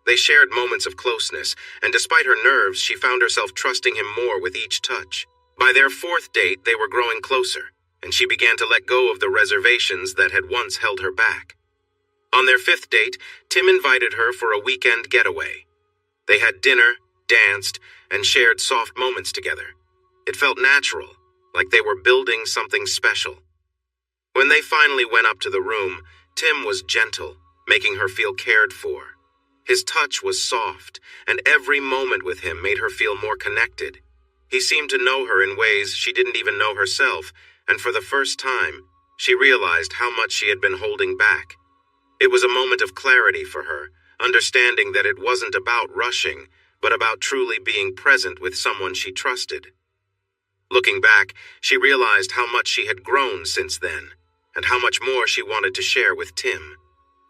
They shared moments of closeness, and despite her nerves, she found herself trusting him more with each touch. By their fourth date, they were growing closer, and she began to let go of the reservations that had once held her back. On their fifth date, Tim invited her for a weekend getaway. They had dinner, danced, and shared soft moments together. It felt natural, like they were building something special. When they finally went up to the room, Tim was gentle, making her feel cared for. His touch was soft, and every moment with him made her feel more connected. He seemed to know her in ways she didn't even know herself, and for the first time, she realized how much she had been holding back. It was a moment of clarity for her, understanding that it wasn't about rushing, but about truly being present with someone she trusted. Looking back, she realized how much she had grown since then, and how much more she wanted to share with Tim.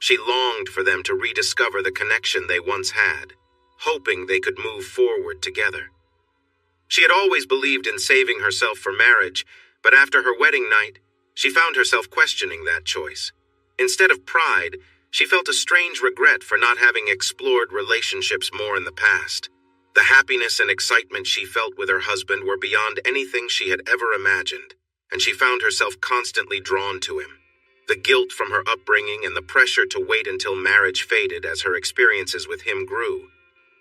She longed for them to rediscover the connection they once had, hoping they could move forward together. She had always believed in saving herself for marriage, but after her wedding night, she found herself questioning that choice. Instead of pride, she felt a strange regret for not having explored relationships more in the past. The happiness and excitement she felt with her husband were beyond anything she had ever imagined, and she found herself constantly drawn to him. The guilt from her upbringing and the pressure to wait until marriage faded as her experiences with him grew.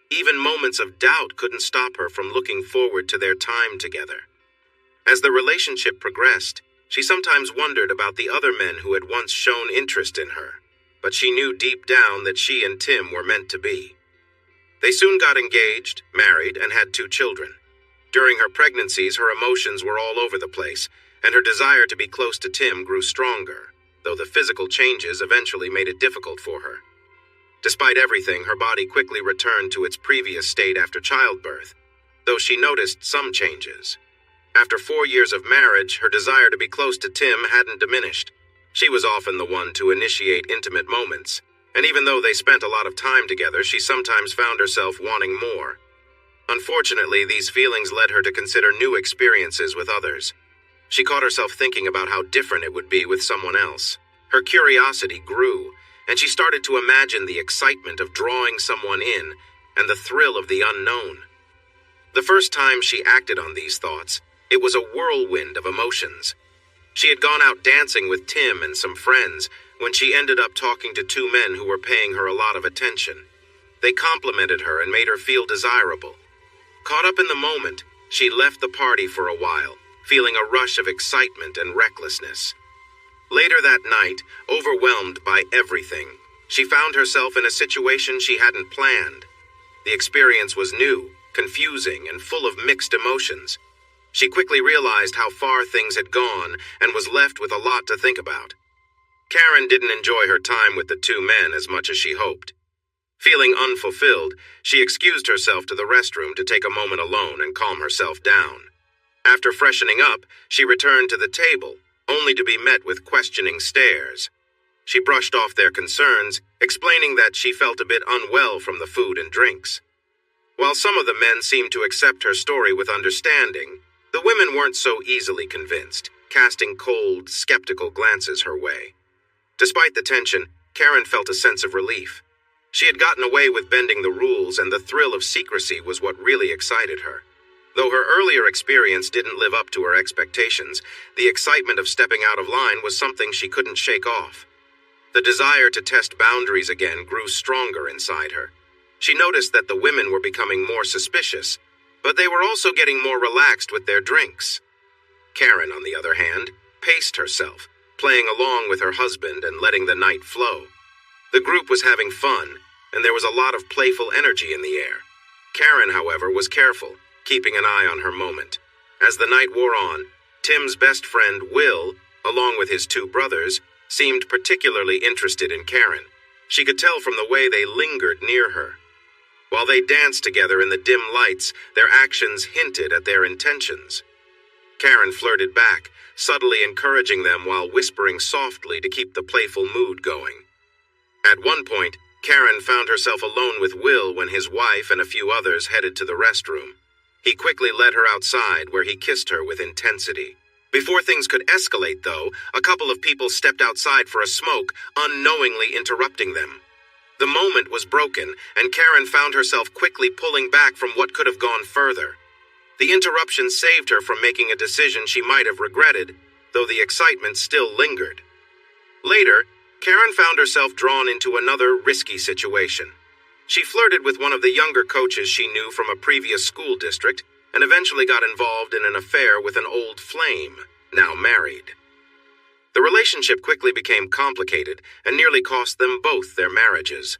Even moments of doubt couldn't stop her from looking forward to their time together. As the relationship progressed, she sometimes wondered about the other men who had once shown interest in her, but she knew deep down that she and Tim were meant to be. They soon got engaged, married, and had 2 children. During her pregnancies, her emotions were all over the place, and her desire to be close to Tim grew stronger, though the physical changes eventually made it difficult for her. Despite everything, her body quickly returned to its previous state after childbirth, though she noticed some changes. After 4 years of marriage, her desire to be close to Tim hadn't diminished. She was often the one to initiate intimate moments, and even though they spent a lot of time together, she sometimes found herself wanting more. Unfortunately, these feelings led her to consider new experiences with others. She caught herself thinking about how different it would be with someone else. Her curiosity grew, and she started to imagine the excitement of drawing someone in and the thrill of the unknown. The first time she acted on these thoughts, it was a whirlwind of emotions. She had gone out dancing with Tim and some friends when she ended up talking to 2 men who were paying her a lot of attention. They complimented her and made her feel desirable. Caught up in the moment, she left the party for a while, feeling a rush of excitement and recklessness. Later that night, overwhelmed by everything, she found herself in a situation she hadn't planned. The experience was new, confusing, and full of mixed emotions. She quickly realized how far things had gone and was left with a lot to think about. Karen didn't enjoy her time with the 2 men as much as she hoped. Feeling unfulfilled, she excused herself to the restroom to take a moment alone and calm herself down. After freshening up, she returned to the table, only to be met with questioning stares. She brushed off their concerns, explaining that she felt a bit unwell from the food and drinks. While some of the men seemed to accept her story with understanding, the women weren't so easily convinced, casting cold, skeptical glances her way. Despite the tension, Karen felt a sense of relief. She had gotten away with bending the rules, and the thrill of secrecy was what really excited her. Though her earlier experience didn't live up to her expectations, the excitement of stepping out of line was something she couldn't shake off. The desire to test boundaries again grew stronger inside her. She noticed that the women were becoming more suspicious, but they were also getting more relaxed with their drinks. Karen, on the other hand, paced herself, playing along with her husband and letting the night flow. The group was having fun, and there was a lot of playful energy in the air. Karen, however, was careful, keeping an eye on her moment. As the night wore on, Tim's best friend, Will, along with his two brothers, seemed particularly interested in Karen. She could tell from the way they lingered near her. While they danced together in the dim lights, their actions hinted at their intentions. Karen flirted back, subtly encouraging them while whispering softly to keep the playful mood going. At one point, Karen found herself alone with Will when his wife and a few others headed to the restroom. He quickly led her outside, where he kissed her with intensity. Before things could escalate, though, a couple of people stepped outside for a smoke, unknowingly interrupting them. The moment was broken, and Karen found herself quickly pulling back from what could have gone further. The interruption saved her from making a decision she might have regretted, though the excitement still lingered. Later, Karen found herself drawn into another risky situation. She flirted with one of the younger coaches she knew from a previous school district, and eventually got involved in an affair with an old flame, now married. The relationship quickly became complicated and nearly cost them both their marriages.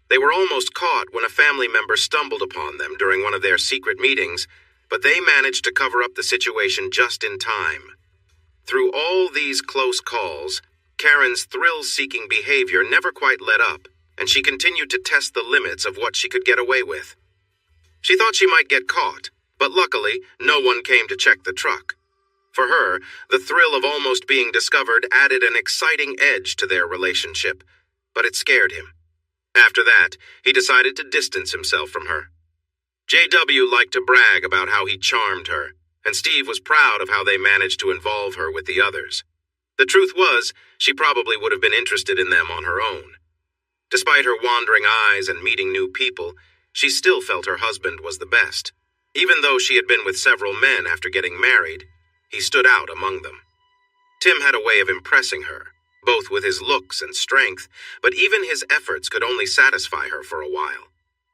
They were almost caught when a family member stumbled upon them during one of their secret meetings, but they managed to cover up the situation just in time. Through all these close calls, Karen's thrill-seeking behavior never quite let up, and she continued to test the limits of what she could get away with. She thought she might get caught, but luckily, no one came to check the truck. For her, the thrill of almost being discovered added an exciting edge to their relationship, but it scared him. After that, he decided to distance himself from her. JW liked to brag about how he charmed her, and Steve was proud of how they managed to involve her with the others. The truth was, she probably would have been interested in them on her own. Despite her wandering eyes and meeting new people, she still felt her husband was the best. Even though she had been with several men after getting married, he stood out among them. Tim had a way of impressing her, both with his looks and strength, but even his efforts could only satisfy her for a while.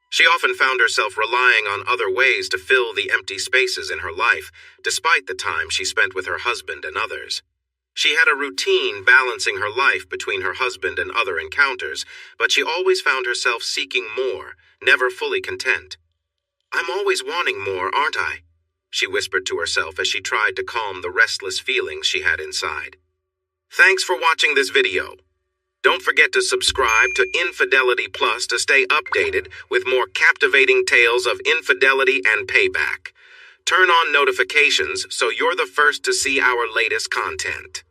She often found herself relying on other ways to fill the empty spaces in her life, despite the time she spent with her husband and others. She had a routine balancing her life between her husband and other encounters, but she always found herself seeking more, never fully content. "I'm always wanting more, aren't I?" she whispered to herself as she tried to calm the restless feelings she had inside. Thanks for watching this video. Don't forget to subscribe to Infidelity Plus to stay updated with more captivating tales of infidelity and payback. Turn on notifications so you're the first to see our latest content.